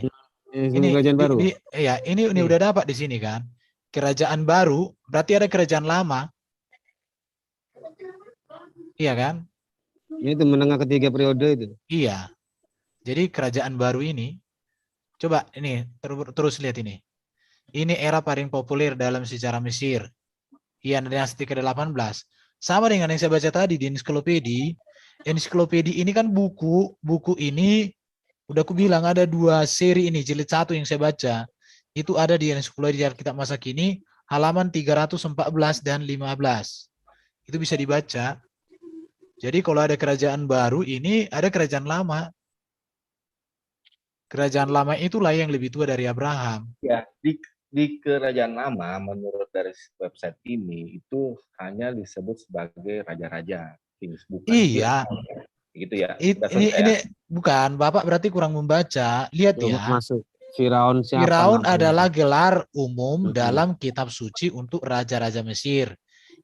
Ini kerajaan baru. Ini udah dapat di sini kan. Kerajaan baru berarti ada kerajaan lama. Iya kan? Ini itu menengah ketiga periode itu. Iya. Jadi kerajaan baru ini, coba ini terus lihat ini. Ini era paling populer dalam sejarah Mesir. Iya, dinasti ke-18. Sama dengan yang saya baca tadi di ensiklopedia. Ensiklopedia ini kan buku ini udah aku bilang ada 2 seri ini, jilid 1 yang saya baca. Itu ada di ensiklopedia Alkitab masa kini halaman 314 dan 15. Itu bisa dibaca. Jadi kalau ada kerajaan baru ini ada kerajaan lama. Kerajaan lama itulah yang lebih tua dari Abraham. Ya, di kerajaan lama menurut dari website ini itu hanya disebut sebagai raja-raja, bukan iya. Gitu ya. Ini bukan, Bapak berarti kurang membaca. Lihat ya. Masuk. Firaun siapa? Firaun adalah gelar umum dalam kitab suci untuk raja-raja Mesir.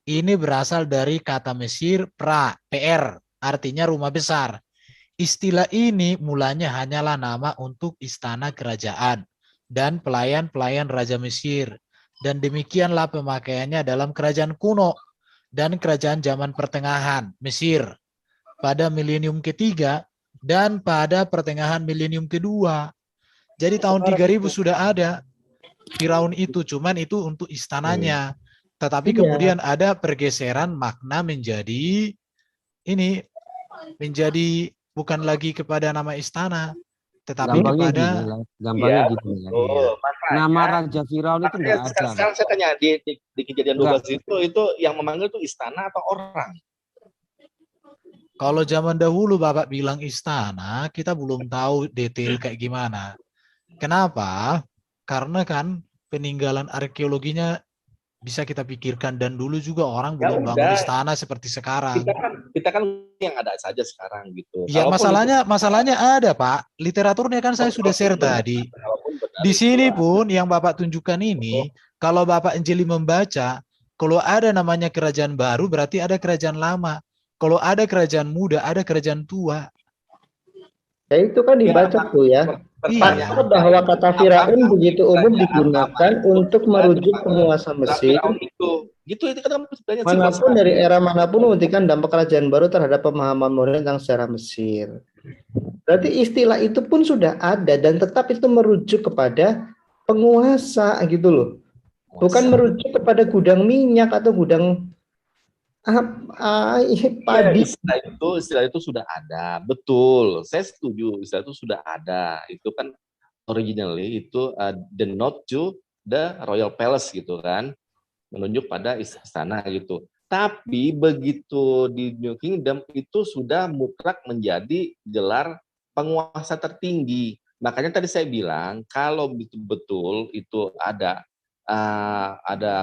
Ini berasal dari kata Mesir PR, artinya rumah besar. Istilah ini mulanya hanyalah nama untuk istana kerajaan dan pelayan-pelayan Raja Mesir. Dan demikianlah pemakaiannya dalam kerajaan kuno dan kerajaan zaman pertengahan Mesir pada milenium ketiga dan pada pertengahan milenium kedua. Jadi tahun 3000 sudah ada Firaun itu, cuman itu untuk istananya. Tetapi kemudian ada pergeseran makna menjadi bukan lagi kepada nama istana, tetapi kepada nama Raja Firaun itu enggak ada. Sekarang saya tanya di kejadian 12 itu yang memanggil itu istana atau orang? Kalau zaman dahulu Bapak bilang istana, kita belum tahu detail kayak gimana. Kenapa? Karena kan peninggalan arkeologinya bisa kita pikirkan, dan dulu juga orang belum bangun istana seperti sekarang. Kita kan yang ada saja sekarang gitu. Ya, masalahnya ada Pak. Literaturnya kan saya sudah share tadi. Di sini pun yang Bapak tunjukkan ini, kalau Bapak jeli membaca, kalau ada namanya kerajaan baru berarti ada kerajaan lama. Kalau ada kerajaan muda, ada kerajaan tua. Ya itu kan dibaca tuh ya. Fakta bahwa kata Firaun begitu umum digunakan untuk merujuk penguasa Mesir itu kan sebenarnya manapun dari era manapun memberikan dampak kerajaan baru terhadap pemahaman modern tentang sejarah Mesir. Berarti istilah itu pun sudah ada dan tetap itu merujuk kepada penguasa gitu loh. Bukan merujuk kepada gudang minyak atau gudang padi. Istilah itu sudah ada, betul. Saya setuju, istilah itu sudah ada. Itu kan originally itu denote to the royal palace gitu kan, menunjuk pada istana gitu. Tapi begitu di New Kingdom itu sudah mutlak menjadi gelar penguasa tertinggi. Makanya tadi saya bilang kalau betul-betul itu ada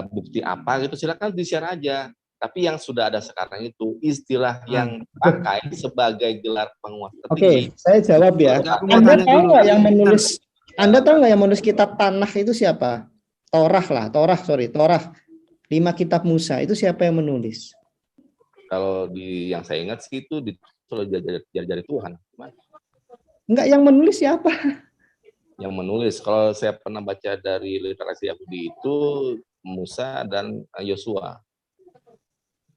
bukti apa gitu, silakan di-share aja. Tapi yang sudah ada sekarang itu istilah yang dipakai sebagai gelar penguasa tertinggi. Oke, saya jawab ya. Anda tahu nggak yang menulis? Anda tahu nggak yang menulis kitab Tanakh itu siapa? Torah. 5 kitab Musa itu siapa yang menulis? Kalau yang saya ingat sih itu jari Tuhan. Enggak, yang menulis siapa? Yang menulis, kalau saya pernah baca dari literasi Yahudi itu Musa dan Yosua.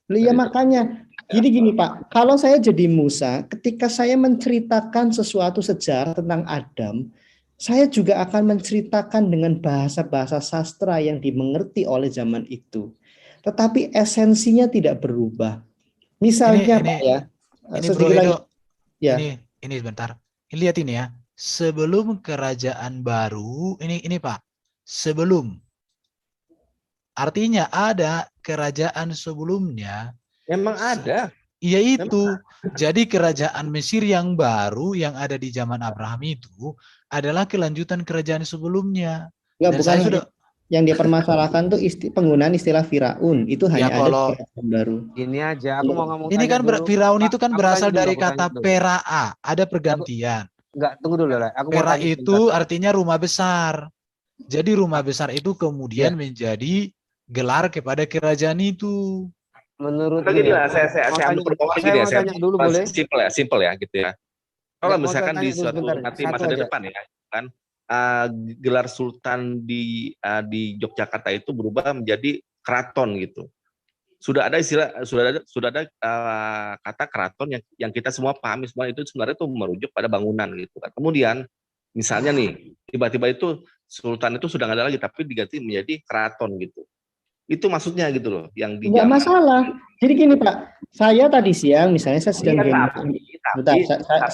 Iya makanya. Jadi gini Pak, kalau saya jadi Musa, ketika saya menceritakan sesuatu sejarah tentang Adam, saya juga akan menceritakan dengan bahasa-bahasa sastra yang dimengerti oleh zaman itu. Tetapi esensinya tidak berubah. Misalnya Pak ya, sedikit lagi. Ya. Ini sebentar. Ini lihat ini ya. Sebelum kerajaan baru, ini Pak. Sebelum. Artinya ada kerajaan sebelumnya. Memang ada. Iya itu. Jadi kerajaan Mesir yang baru yang ada di zaman Abraham itu adalah kelanjutan kerajaan sebelumnya. Enggak, bukan sudah... yang dia permasalahkan tuh penggunaan istilah Firaun itu hanya ada kerajaan baru. Ini aja aku mau ngomong. Ini kan Firaun itu kan berasal dari kata pera'a, ada pergantian. Enggak, tunggu dulu lah. Pera itu artinya rumah besar. Jadi rumah besar itu kemudian menjadi gelar kepada kerajaan itu. Menurut saya ambil perumpamaan gini ya, saya dulu boleh. Simple ya gitu ya. Kalau misalkan di suatu nanti masa depan ya kan gelar sultan di Yogyakarta itu berubah menjadi keraton gitu. Sudah ada kata keraton yang kita semua pahami semua itu sebenarnya itu merujuk pada bangunan gitu kan. Kemudian misalnya nih tiba-tiba itu sultan itu sudah nggak ada lagi tapi diganti menjadi keraton gitu. Itu maksudnya gitu loh yang di nggak masalah. Jadi gini Pak, saya tadi siang misalnya saya sedang bentar,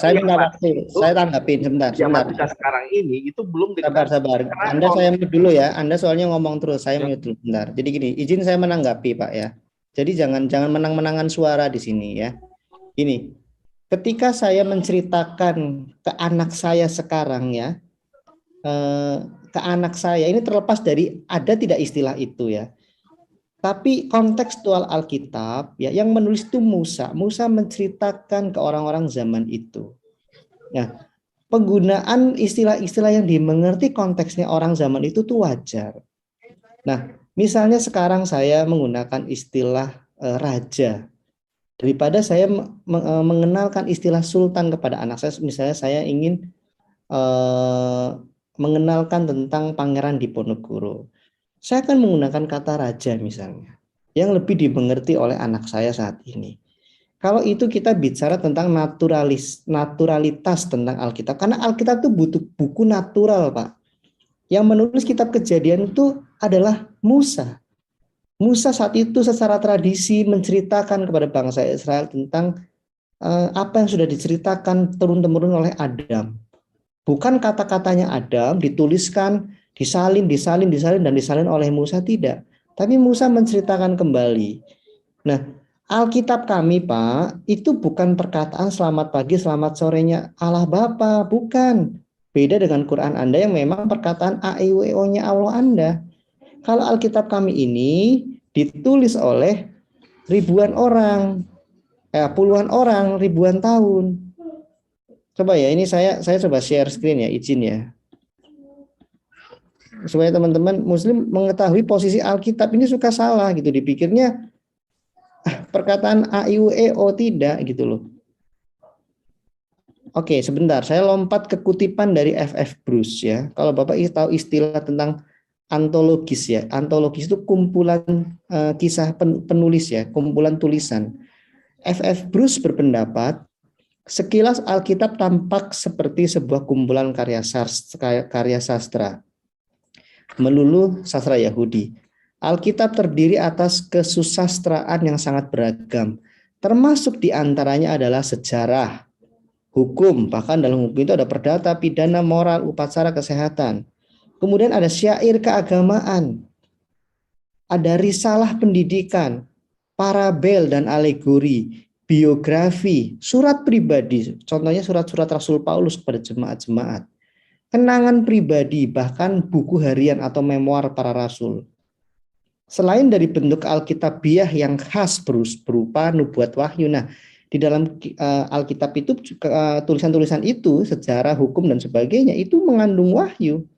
saya minta waktu, saya tanggapin sebentar. Sekarang ini itu belum sabar. Anda saya mute dulu ya. Anda soalnya ngomong terus, saya mute dulu bentar. Jadi gini, izin saya menanggapi Pak ya. Jadi jangan menang-menangan suara di sini ya. Ini, ketika saya menceritakan ke anak saya sekarang ya, ke anak saya ini terlepas dari ada tidak istilah itu ya. Tapi kontekstual Alkitab ya yang menulis itu Musa. Musa menceritakan ke orang-orang zaman itu. Ya, penggunaan istilah-istilah yang dimengerti konteksnya orang zaman itu tuh wajar. Nah, misalnya sekarang saya menggunakan istilah raja. Daripada saya mengenalkan istilah sultan kepada anak saya, misalnya saya ingin mengenalkan tentang Pangeran Diponegoro. Saya akan menggunakan kata raja misalnya, yang lebih dimengerti oleh anak saya saat ini. Kalau itu kita bicara tentang naturalitas tentang Alkitab, karena Alkitab itu butuh buku natural, Pak. Yang menulis kitab Kejadian itu adalah Musa. Musa saat itu secara tradisi menceritakan kepada bangsa Israel tentang apa yang sudah diceritakan turun-temurun oleh Adam. Bukan kata-katanya Adam dituliskan disalin oleh Musa, tidak. Tapi Musa menceritakan kembali. Nah, Alkitab kami, Pak, itu bukan perkataan selamat pagi, selamat sorenya Allah Bapa, bukan. Beda dengan Quran Anda yang memang perkataan AIWO-nya Allah Anda. Kalau Alkitab kami ini ditulis oleh ribuan orang, puluhan orang, ribuan tahun. Coba ya, ini saya coba share screen ya, izin ya. Supaya teman-teman Muslim mengetahui posisi Alkitab ini suka salah gitu, dipikirnya perkataan AIUEO tidak gitu loh. Oke, sebentar. Saya lompat ke kutipan dari F.F. Bruce ya. Kalau Bapak tahu istilah tentang antologis ya. Antologis itu kumpulan kisah penulis ya, kumpulan tulisan. F.F. Bruce berpendapat, sekilas Alkitab tampak seperti sebuah kumpulan karya sastra, melulu sastra Yahudi. Alkitab terdiri atas kesusastraan yang sangat beragam, termasuk diantaranya adalah sejarah, hukum, bahkan dalam hukum itu ada perdata, pidana, moral, upacara, kesehatan. Kemudian ada syair keagamaan, ada risalah pendidikan, parabel dan alegori, biografi, surat pribadi, contohnya surat-surat Rasul Paulus kepada jemaat-jemaat, kenangan pribadi, bahkan buku harian atau memoir para rasul. Selain dari bentuk Alkitabiah yang khas berupa nubuat wahyu, nah di dalam Alkitab itu tulisan-tulisan itu, sejarah, hukum dan sebagainya itu mengandung wahyu,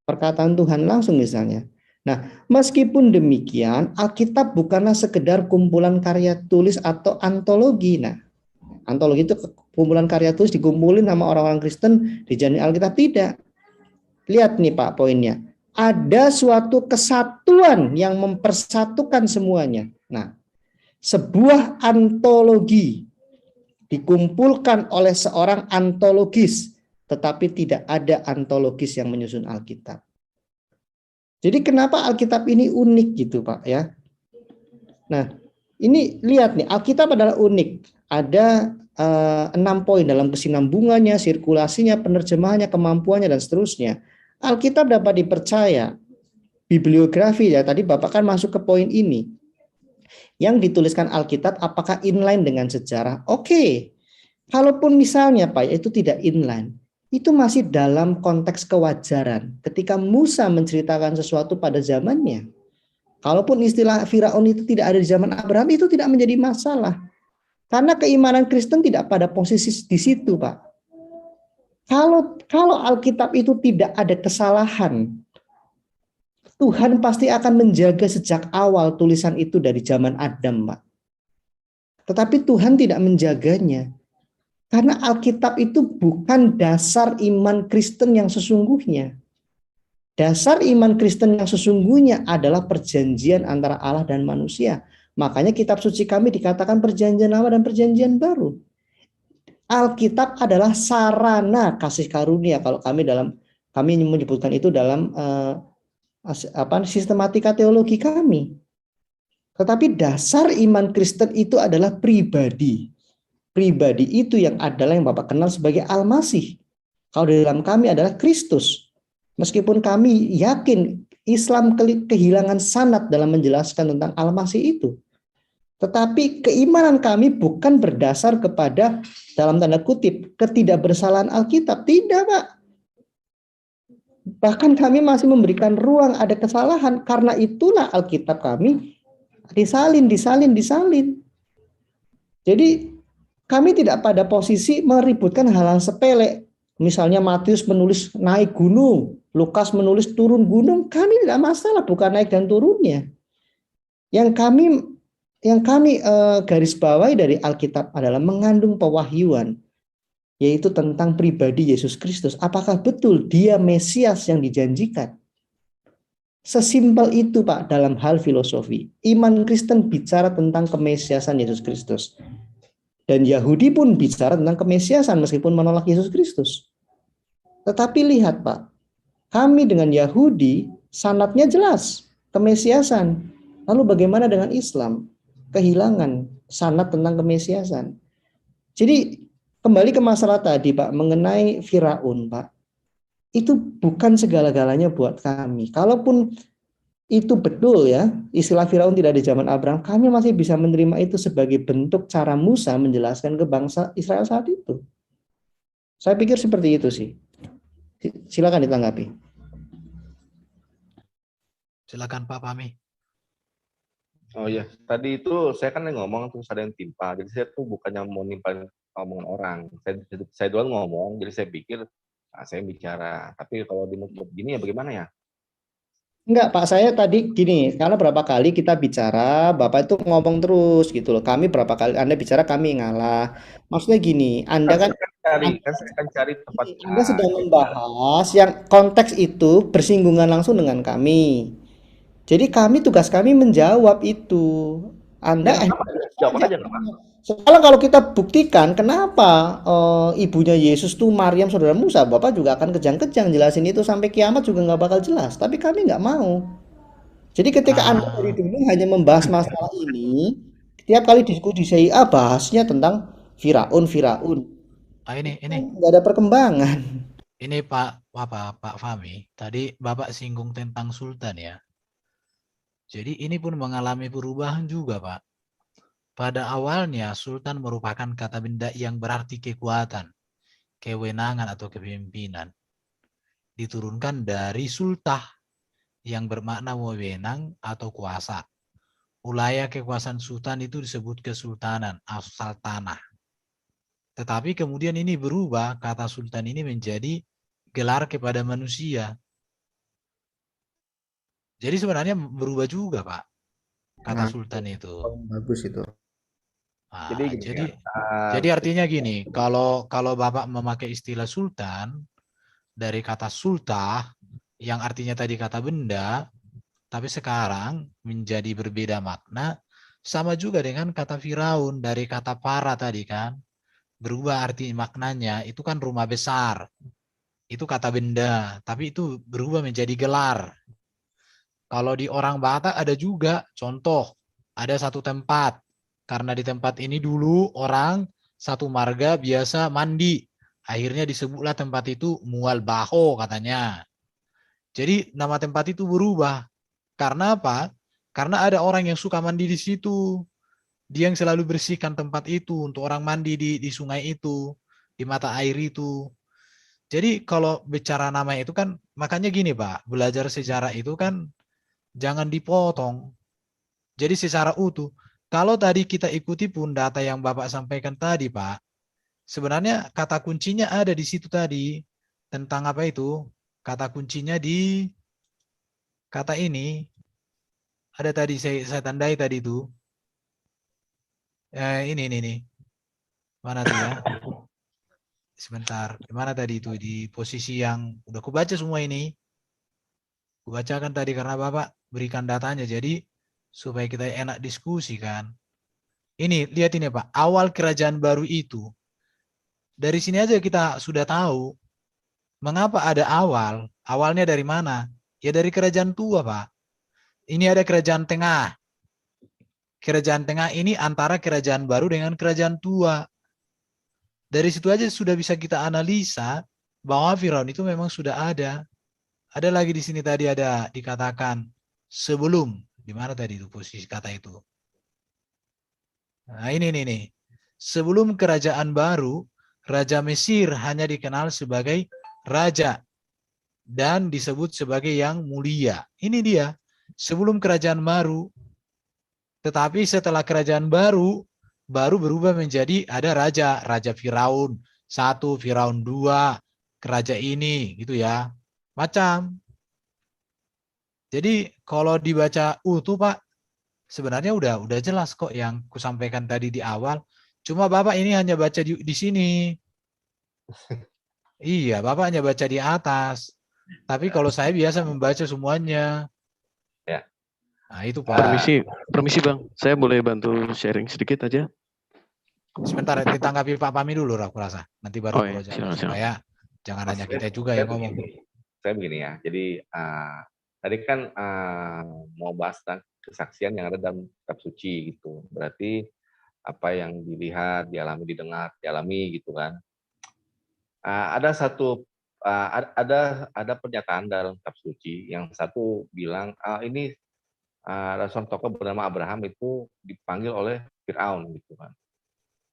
perkataan Tuhan langsung misalnya. Nah, meskipun demikian, Alkitab bukanlah sekedar kumpulan karya tulis atau antologi. Nah, antologi itu kumpulan karya tulis dikumpulin sama orang-orang Kristen dijadiin Alkitab, tidak. Lihat nih Pak poinnya. Ada suatu kesatuan yang mempersatukan semuanya. Nah, sebuah antologi dikumpulkan oleh seorang antologis, tetapi tidak ada antologis yang menyusun Alkitab. Jadi kenapa Alkitab ini unik gitu Pak ya? Nah, ini lihat nih, Alkitab adalah unik. Ada 6 poin dalam kesinambungannya, sirkulasinya, penerjemahannya, kemampuannya dan seterusnya. Alkitab dapat dipercaya. Bibliografi ya, tadi Bapak kan masuk ke poin ini. Yang dituliskan Alkitab apakah inline dengan sejarah? Oke. Kalaupun misalnya Pak itu tidak inline, itu masih dalam konteks kewajaran. Ketika Musa menceritakan sesuatu pada zamannya, kalaupun istilah Firaun itu tidak ada di zaman Abraham, itu tidak menjadi masalah. Karena keimanan Kristen tidak pada posisi di situ, Pak. Kalau Alkitab itu tidak ada kesalahan, Tuhan pasti akan menjaga sejak awal tulisan itu dari zaman Adam, Pak. Tetapi Tuhan tidak menjaganya. Karena Alkitab itu bukan dasar iman Kristen yang sesungguhnya. Dasar iman Kristen yang sesungguhnya adalah perjanjian antara Allah dan manusia. Makanya kitab suci kami dikatakan perjanjian lama dan perjanjian baru. Alkitab adalah sarana kasih karunia. Kalau kami menyebutkan itu dalam sistematika teologi kami. Tetapi dasar iman Kristen itu adalah pribadi. Pribadi itu yang adalah yang Bapak kenal sebagai Al-Masih. Kalau di dalam kami adalah Kristus. Meskipun kami yakin Islam kehilangan sanad dalam menjelaskan tentang Al-Masih itu. Tetapi keimanan kami bukan berdasar kepada, dalam tanda kutip, ketidakbersalahan Alkitab. Tidak, Pak. Bahkan kami masih memberikan ruang ada kesalahan. Karena itulah Alkitab kami disalin. Jadi kami tidak pada posisi meributkan hal-hal sepele. Misalnya Matius menulis naik gunung, Lukas menulis turun gunung. Kami tidak masalah, bukan naik dan turunnya. Yang kami garis bawahi dari Alkitab adalah mengandung pewahyuan, yaitu tentang pribadi Yesus Kristus. Apakah betul dia Mesias yang dijanjikan? Sesimpel itu Pak dalam hal filosofi. Iman Kristen bicara tentang kemesiasan Yesus Kristus. Dan Yahudi pun bicara tentang kemesiasan meskipun menolak Yesus Kristus. Tetapi lihat Pak, kami dengan Yahudi sanadnya jelas, kemesiasan. Lalu bagaimana dengan Islam? Kehilangan sanad tentang kemesiasan. Jadi kembali ke masalah tadi Pak, mengenai Firaun Pak. Itu bukan segala-galanya buat kami. Kalaupun itu betul ya, istilah Firaun tidak di zaman Abraham, kami masih bisa menerima itu sebagai bentuk cara Musa menjelaskan ke bangsa Israel saat itu. Saya pikir seperti itu sih. Silakan ditanggapi. Silakan Pak Pami. Oh iya, tadi itu saya kan ngomong terus ada yang timpa. Jadi saya tuh bukannya mau nimpalin omongan orang. Saya duluan ngomong, jadi saya pikir saya bicara. Tapi kalau dinutup gini ya bagaimana ya? Enggak Pak, saya tadi gini, karena berapa kali kita bicara, Bapak itu ngomong terus gitu loh. Kami berapa kali Anda bicara, kami ngalah. Maksudnya gini, Anda kan saya akan cari tempat. Anda sedang membahas yang konteks itu bersinggungan langsung dengan kami. Jadi tugas kami menjawab itu. Anda jawab aja nggak Pak? sekarang kalau kita buktikan kenapa ibunya Yesus tuh Maryam saudara Musa, Bapak juga akan kejang-kejang jelasin itu sampai kiamat juga nggak bakal jelas. Tapi kami nggak mau. Jadi ketika Anda dari dulu hanya membahas masalah ini, tiap kali diskusi CIA bahasnya tentang Firaun. Ini nggak ada perkembangan. Ini Pak Fahmi, tadi Bapak singgung tentang Sultan ya. Jadi ini pun mengalami perubahan juga Pak. Pada awalnya Sultan merupakan kata benda yang berarti kekuatan, kewenangan atau kepemimpinan. Diturunkan dari sultah yang bermakna wewenang atau kuasa. Wilayah kekuasaan sultan itu disebut kesultanan, asal tanah. Tetapi kemudian ini berubah, kata sultan ini menjadi gelar kepada manusia. Jadi sebenarnya berubah juga Pak, kata sultan itu. Bagus itu. Nah, jadi artinya gini, kalau Bapak memakai istilah sultan dari kata sultah yang artinya tadi kata benda, tapi sekarang menjadi berbeda makna, sama juga dengan kata Firaun dari kata para tadi kan, berubah arti maknanya, itu kan rumah besar, itu kata benda, tapi itu berubah menjadi gelar. Kalau di orang Batak ada juga contoh, ada satu tempat, karena di tempat ini dulu orang satu marga biasa mandi, akhirnya disebutlah tempat itu Mual Baho katanya. Jadi nama tempat itu berubah. Karena apa? Karena ada orang yang suka mandi di situ. Dia yang selalu bersihkan tempat itu untuk orang mandi di sungai itu, di mata air itu. Jadi kalau bicara nama itu kan, makanya gini Pak, belajar sejarah itu kan jangan dipotong. Jadi secara utuh. Kalau tadi kita ikuti pun data yang Bapak sampaikan tadi Pak, sebenarnya kata kuncinya ada di situ tadi. Tentang apa itu? Kata kuncinya di kata ini. Ada tadi saya tandai tadi itu. Ini. Mana tuh ya? Sebentar. Mana tadi itu? Di posisi yang udah kubaca semua ini. Kubacakan tadi karena Bapak berikan datanya. Jadi supaya kita enak diskusi kan. Ini, lihat ini Pak. Awal kerajaan baru itu. Dari sini aja kita sudah tahu. Mengapa ada awal? Awalnya dari mana? Ya dari kerajaan tua Pak. Ini ada kerajaan tengah. Kerajaan tengah ini antara kerajaan baru dengan kerajaan tua. Dari situ aja sudah bisa kita analisa bahwa Firaun itu memang sudah ada. Ada lagi di sini tadi ada dikatakan sebelum. Di mana tadi itu posisi kata itu? Nah ini. Sebelum kerajaan baru, Raja Mesir hanya dikenal sebagai raja dan disebut sebagai yang mulia. Ini dia. Sebelum kerajaan baru. Tetapi setelah kerajaan baru berubah menjadi ada Raja Firaun 1, Firaun 2, raja ini gitu ya. Macam. Jadi kalau dibaca utuh Pak, sebenarnya udah jelas kok yang kusampaikan tadi di awal. Cuma Bapak ini hanya baca di sini. Iya, Bapak hanya baca di atas. Tapi kalau saya biasa membaca semuanya. Ya. Nah, itu Pak. Permisi Bang, saya boleh bantu sharing sedikit aja? Sebentar, ditanggapi Pak Pami dulu aku rasa. Nanti baru supaya jangan hanya kita juga yang ngomong. Saya begini ya, jadi tadi kan mau bahas tentang kesaksian yang ada dalam kitab suci gitu. Berarti apa yang dilihat, dialami, didengar, dialami gitu kan. Ada pernyataan dalam kitab suci yang satu bilang ini ada seorang tokoh bernama Abraham itu dipanggil oleh Firaun gitu kan.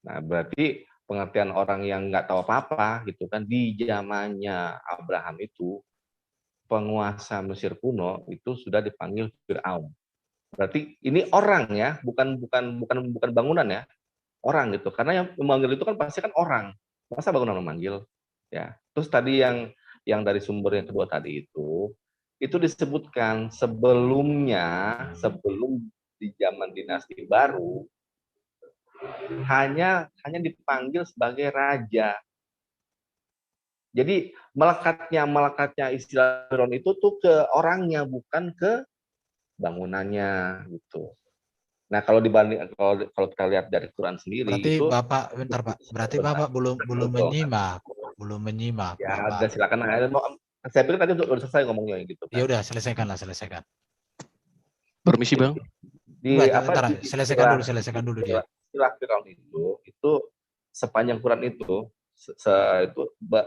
Nah berarti pengertian orang yang nggak tahu apa-apa gitu kan, di zamannya Abraham itu penguasa Mesir kuno itu sudah dipanggil Firaun. Berarti ini orang ya, bukan bangunan ya, orang gitu. Karena yang memanggil itu kan pasti kan orang, masa bangunan memanggil ya. Terus tadi yang dari sumber yang kedua tadi itu disebutkan sebelum di zaman dinasti baru hanya dipanggil sebagai raja Jadi melekatnya istilah Firaun itu tuh ke orangnya, bukan ke bangunannya gitu. Nah, kalau kita lihat dari Quran sendiri Berarti itu Bapak, bentar Pak. Berarti Bapak belum menyimak. Belum menyimak, ya, Bapak. udah silakan. Saya pikir tadi udah selesai ngomongnya gitu kan. Ya udah, selesaikan. Permisi Bang. Selesaikan dulu dia. Istilah Firaun itu sepanjang Quran itu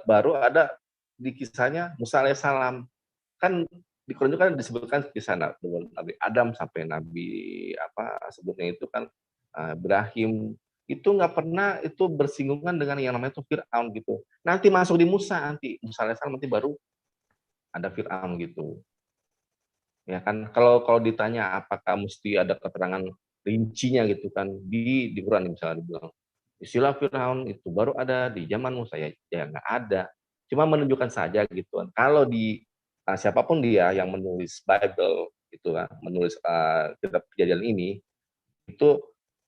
baru ada di kisahnya Musa alaihissalam. Kan di Quran itu kan disebutkan kisah Nabi Adam sampai Nabi sebutnya itu kan Ibrahim, itu nggak pernah itu bersinggungan dengan yang namanya itu Fir'aun gitu. Nanti masuk di Musa alaihissalam nanti baru ada Fir'aun gitu. Ya kan, kalau ditanya apakah mesti ada keterangan rincinya gitu kan di Quran misalnya dibilang istilah Fir'aun itu baru ada di zaman Musa, ya nggak ada. Cuma menunjukkan saja gitu kan. Kalau di siapapun dia yang menulis Bible itu kan, menulis kitab Kejadian ini, itu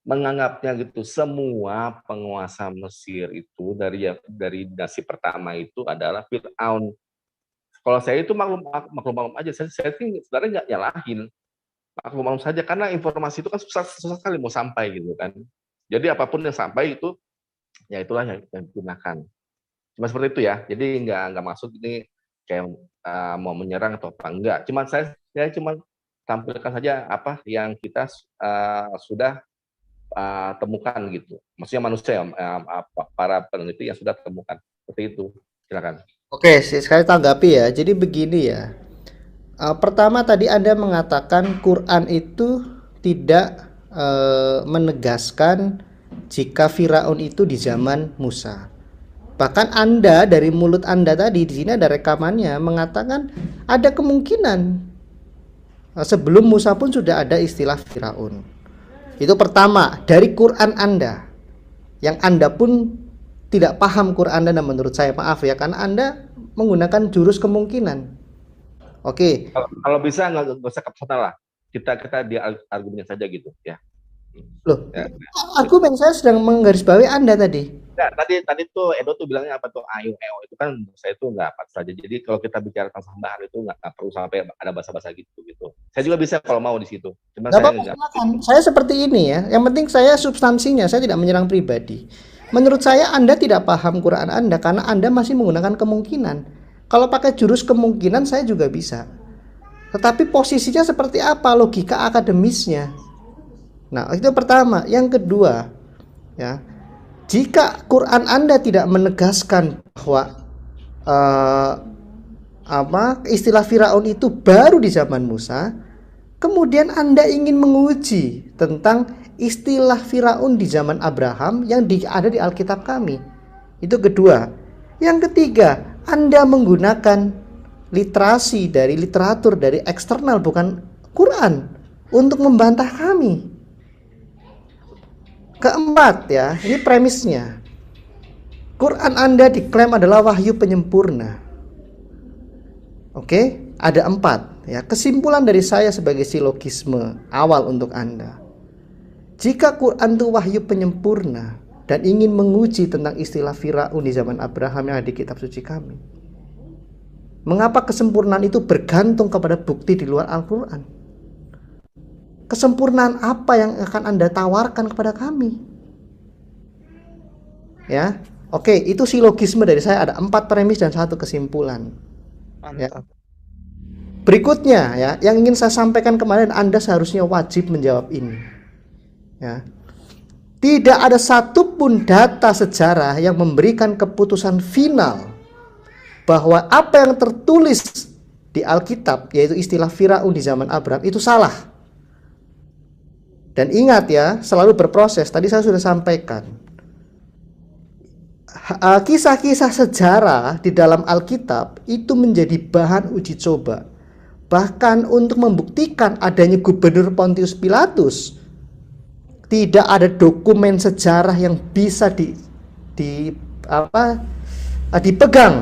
menganggapnya gitu semua penguasa Mesir itu dari dinasti pertama itu adalah Fir'aun. Kalau saya itu maklum aja, saya sebenarnya nggak nyalahin, maklum saja karena informasi itu kan susah sekali mau sampai gitu kan. Jadi apapun yang sampai itu ya itulah yang digunakan. Cuma seperti itu ya. Jadi nggak maksud ini kayak mau menyerang atau apa enggak. Saya cuma tampilkan saja apa yang kita sudah temukan gitu. Maksudnya manusia para peneliti yang sudah temukan. Seperti itu. Silakan. Oke, sekali tanggapi ya. Jadi begini ya. Pertama tadi Anda mengatakan Quran itu tidak menegaskan jika Firaun itu di zaman Musa. Bahkan Anda dari mulut Anda tadi di sini ada rekamannya mengatakan ada kemungkinan sebelum Musa pun sudah ada istilah Firaun. Itu pertama dari Quran Anda yang Anda pun tidak paham Quran Anda, dan menurut saya maaf ya karena Anda menggunakan jurus kemungkinan. Oke. Kalau bisa nggak usah ke sana lah. Kita di argumennya saja gitu ya. Loh, ya. Argumen saya sedang menggarisbawahi Anda tadi. Ya, tadi tuh Edo tuh bilangnya apa tuh ayo itu kan saya tuh nggak apa saja. Jadi kalau kita bicara tentang tambahan itu nggak perlu sampai ada bahasa-bahasa gitu. Saya juga bisa kalau mau di situ. Cuma saya seperti ini ya. Yang penting saya substansinya, saya tidak menyerang pribadi. Menurut saya Anda tidak paham Quran Anda karena Anda masih menggunakan kemungkinan. Kalau pakai jurus kemungkinan saya juga bisa. Tetapi posisinya seperti apa, logika akademisnya. Nah, itu pertama. Yang kedua, ya. Jika Quran Anda tidak menegaskan bahwa istilah Firaun itu baru di zaman Musa, kemudian Anda ingin menguji tentang istilah Firaun di zaman Abraham yang ada di Alkitab kami. Itu kedua. Yang ketiga, Anda menggunakan literasi dari literatur dari eksternal bukan Quran untuk membantah kami. Keempat ya, ini premisnya. Quran Anda diklaim adalah wahyu penyempurna. Oke, ada 4 ya. Kesimpulan dari saya sebagai silogisme awal untuk Anda. Jika Quran itu wahyu penyempurna dan ingin menguji tentang istilah Firaun di zaman Abraham yang ada di kitab suci kami, mengapa kesempurnaan itu bergantung kepada bukti di luar Al-Quran? Kesempurnaan apa yang akan Anda tawarkan kepada kami? Ya, oke, itu silogisme dari saya. Ada 4 premis dan 1 kesimpulan. Ya. Berikutnya ya, yang ingin saya sampaikan kemarin, Anda seharusnya wajib menjawab ini. Ya. Tidak ada satupun data sejarah yang memberikan keputusan final bahwa apa yang tertulis di Alkitab, yaitu istilah Firaun di zaman Abraham, itu salah. Dan ingat ya, selalu berproses. Tadi saya sudah sampaikan. Kisah-kisah sejarah di dalam Alkitab itu menjadi bahan uji coba. Bahkan untuk membuktikan adanya Gubernur Pontius Pilatus, tidak ada dokumen sejarah yang bisa dipegang.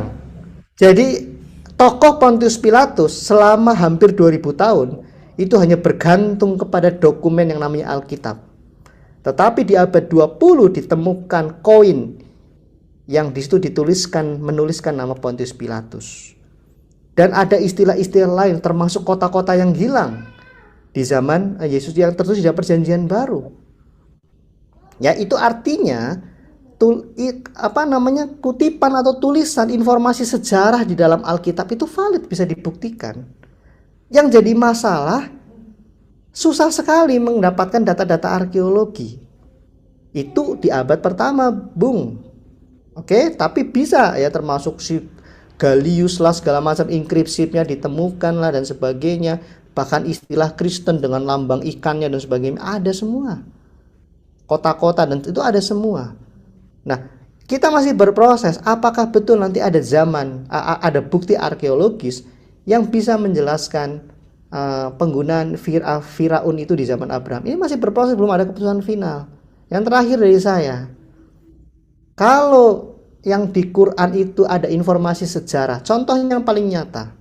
Jadi tokoh Pontius Pilatus selama hampir 2000 tahun itu hanya bergantung kepada dokumen yang namanya Alkitab. Tetapi di abad 20 ditemukan koin yang di situ menuliskan nama Pontius Pilatus. Dan ada istilah-istilah lain termasuk kota-kota yang hilang di zaman Yesus yang tertulis di Perjanjian Baru. Ya, itu artinya kutipan atau tulisan informasi sejarah di dalam Alkitab itu valid, bisa dibuktikan. Yang jadi masalah, susah sekali mendapatkan data-data arkeologi. Itu di abad pertama, Bung. Oke, tapi bisa ya, termasuk si Galius lah, segala macam inskripsinya ditemukan lah dan sebagainya. Bahkan istilah Kristen dengan lambang ikannya dan sebagainya ada semua. Kota-kota dan itu ada semua. Nah, kita masih berproses. Apakah betul nanti ada ada bukti arkeologis yang bisa menjelaskan penggunaan Firaun itu di zaman Abraham? Ini masih berproses, belum ada keputusan final. Yang terakhir dari saya, kalau yang di Quran itu ada informasi sejarah, contoh yang paling nyata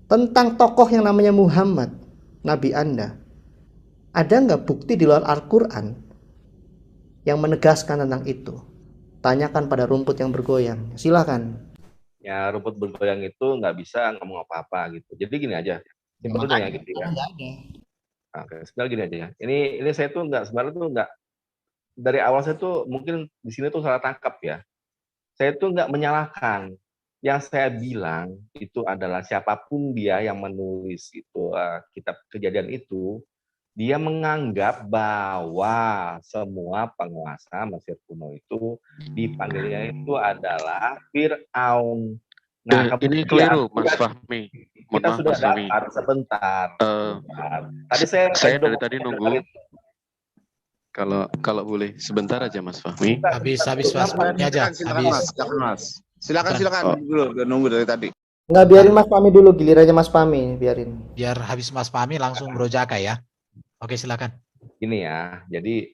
tentang tokoh yang namanya Muhammad, Nabi Anda, ada nggak bukti di luar Al-Quran yang menegaskan tentang itu? Tanyakan pada rumput yang bergoyang. Silakan. Ya, rumput bergoyang itu nggak bisa ngomong apa-apa gitu. Jadi gini aja. Simpelnya gitu ya. Oke, sebenarnya gini aja ya. Ini saya tuh sebenarnya tuh nggak, dari awal saya tuh mungkin di sini tuh salah tangkap ya. Saya tuh nggak menyalahkan. Yang saya bilang itu adalah siapapun dia yang menulis itu kitab Kejadian itu, dia menganggap bahwa semua penguasa Mesir kuno itu dipanggilnya itu adalah Fir'aun. Nah, ini keliru, Mas Fahmi. Kita sudah dapat sebentar. Tadi saya dari tadi nunggu. Kalau boleh sebentar aja, Mas Fahmi. Habis Mas Fahmi aja. Silakan dulu, udah nunggu dari tadi. Nggak, biarin Mas Fahmi dulu, gilirannya Mas Fahmi, biarin. Biar habis Mas Fahmi langsung Bro Jaka ya. Oke, silakan. Ini ya, jadi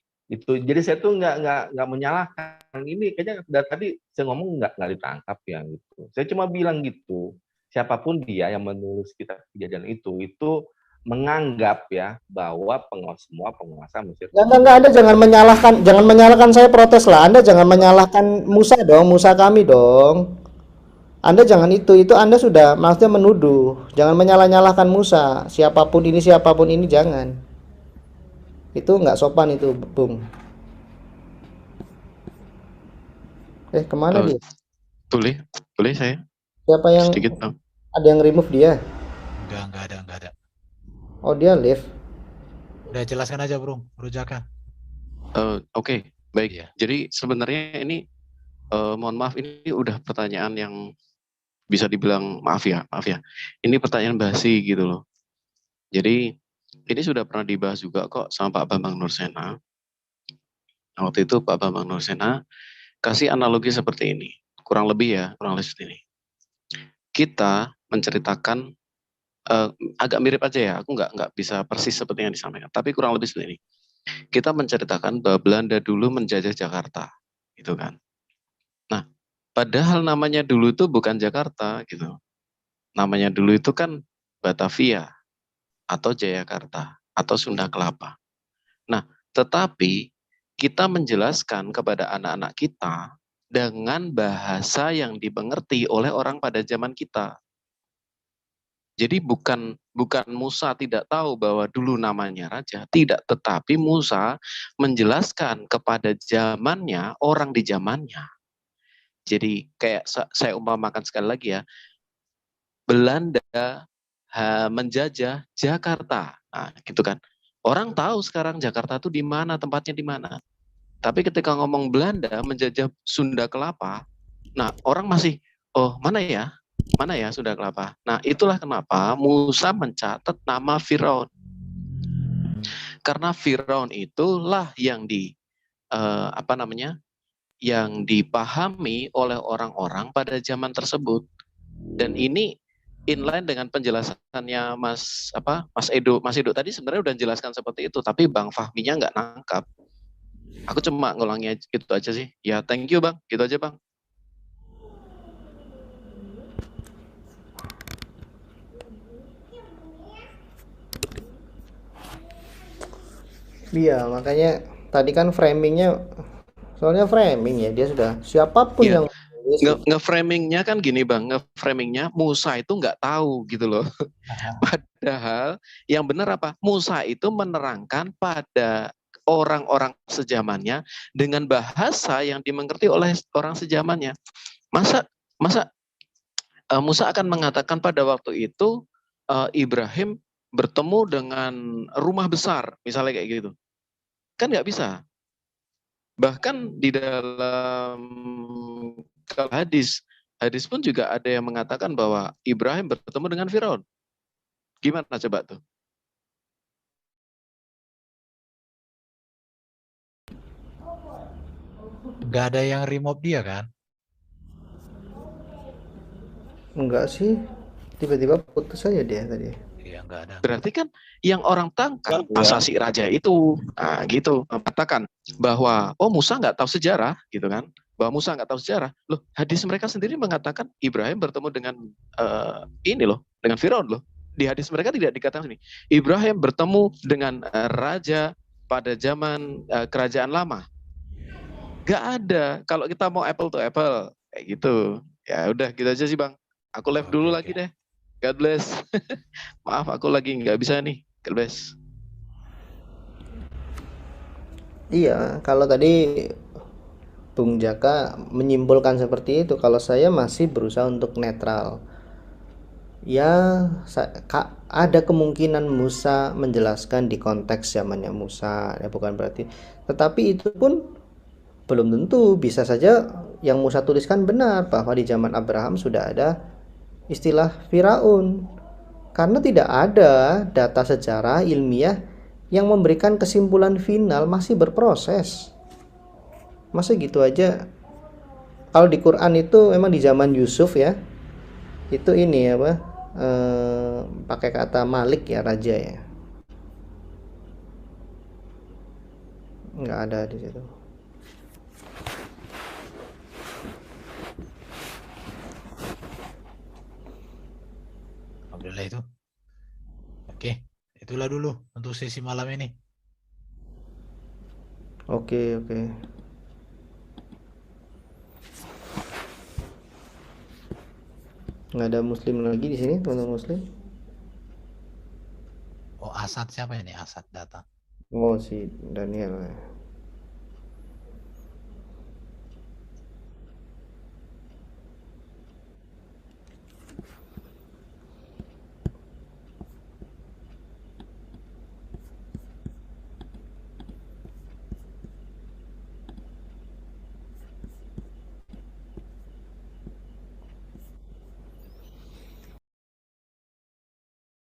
saya tuh nggak menyalahkan. Ini kayaknya dari tadi saya ngomong nggak ditangkap ya gitu. Saya cuma bilang gitu, siapapun dia yang menulis kitab Kejadian itu menganggap ya bahwa semua penguasa Mesir. Enggak, Anda jangan menyalahkan saya, protes lah. Anda jangan menyalahkan Musa dong, Musa kami dong. Anda jangan itu Anda sudah maksudnya menuduh. Jangan menyalah-nyalahkan Musa. Siapapun ini jangan. Itu nggak sopan itu, Bung. Kemana dia? Boleh saya? Siapa yang sedikit, Bang? Ada yang remove dia? Enggak ada. Oh, dia live. Udah jelaskan aja, Bro Jaka. Oke, baik. Iya. Jadi sebenarnya ini mohon maaf, ini udah pertanyaan yang bisa dibilang maaf ya. Ini pertanyaan basi gitu loh. Jadi ini sudah pernah dibahas juga kok sama Pak Bambang Nursena. Waktu itu Pak Bambang Nursena kasih analogi seperti ini. Kurang lebih seperti ini. Kita menceritakan agak mirip aja ya. Aku nggak bisa persis seperti yang disampaikan. Tapi kurang lebih seperti ini. Kita menceritakan bahwa Belanda dulu menjajah Jakarta, gitu kan. Nah, padahal namanya dulu itu bukan Jakarta, gitu. Namanya dulu itu kan Batavia, atau Jayakarta, atau Sunda Kelapa. Nah, tetapi kita menjelaskan kepada anak-anak kita dengan bahasa yang dimengerti oleh orang pada zaman kita. Jadi bukan Musa tidak tahu bahwa dulu namanya raja, tidak, tetapi Musa menjelaskan kepada zamannya, orang di zamannya. Jadi kayak saya umpamakan sekali lagi ya, Belanda menjajah Jakarta, nah, gitu kan. Orang tahu sekarang Jakarta itu di mana, tempatnya di mana. Tapi ketika ngomong Belanda menjajah Sunda Kelapa, nah orang masih, mana ya Sunda Kelapa. Nah, itulah kenapa Musa mencatat nama Firaun. Karena Firaun itulah yang yang dipahami oleh orang-orang pada zaman tersebut. Dan ini inline dengan penjelasannya Mas Edo tadi sebenarnya udah jelaskan seperti itu, tapi Bang Fahminya nggak nangkap. Aku cuma ngulangi itu aja sih. Ya, thank you Bang. Gitu aja Bang. Iya, makanya tadi kan framingnya, soalnya framing ya, dia sudah siapapun Iya. yang Nge-framingnya kan gini bang, nge-framingnya Musa itu nggak tahu gitu loh. Padahal yang benar apa? Musa itu menerangkan pada orang-orang sejamannya dengan bahasa yang dimengerti oleh orang sejamannya. Masa Musa akan mengatakan pada waktu itu Ibrahim bertemu dengan rumah besar, misalnya kayak gitu. Kan nggak bisa. Bahkan di dalam hadis pun juga ada yang mengatakan bahwa Ibrahim bertemu dengan Firaun. Gimana coba tuh? Nggak ada yang remove dia kan? Enggak sih, tiba-tiba putus aja dia tadi. Iya, nggak ada. Berarti kan yang orang tangkap asasi raja itu, nah gitu, mengatakan bahwa Musa nggak tahu sejarah, gitu kan? Bahwa Musa nggak tahu sejarah. Loh, hadis mereka sendiri mengatakan Ibrahim bertemu dengan ini loh, dengan Firaun loh. Di hadis mereka tidak dikatakan ini. Ibrahim bertemu dengan raja pada zaman kerajaan lama. Gak ada. Kalau kita mau apple to apple kayak gitu. Ya udah gitu aja sih bang. Aku live dulu lagi deh. God bless. Maaf aku lagi nggak bisa nih. God bless. Iya, kalau tadi Bung Jaka menyimpulkan seperti itu, kalau saya masih berusaha untuk netral. Ya, ada kemungkinan Musa menjelaskan di konteks zamannya Musa, ya bukan berarti. Tetapi itu pun belum tentu, bisa saja yang Musa tuliskan benar bahwa di zaman Abraham sudah ada istilah Firaun. Karena tidak ada data sejarah ilmiah yang memberikan kesimpulan final, masih berproses. Masa gitu aja. Kalau di Quran itu memang di zaman Yusuf ya, itu ini apa, pakai kata Malik ya, raja ya, nggak ada di situ. Alhamdulillah itu. Oke, itulah dulu untuk sesi malam ini. Oke. Nggak ada muslim lagi di sini, teman-teman muslim. Oh, Asad siapa ini? Asad datang. Oh, si Daniel.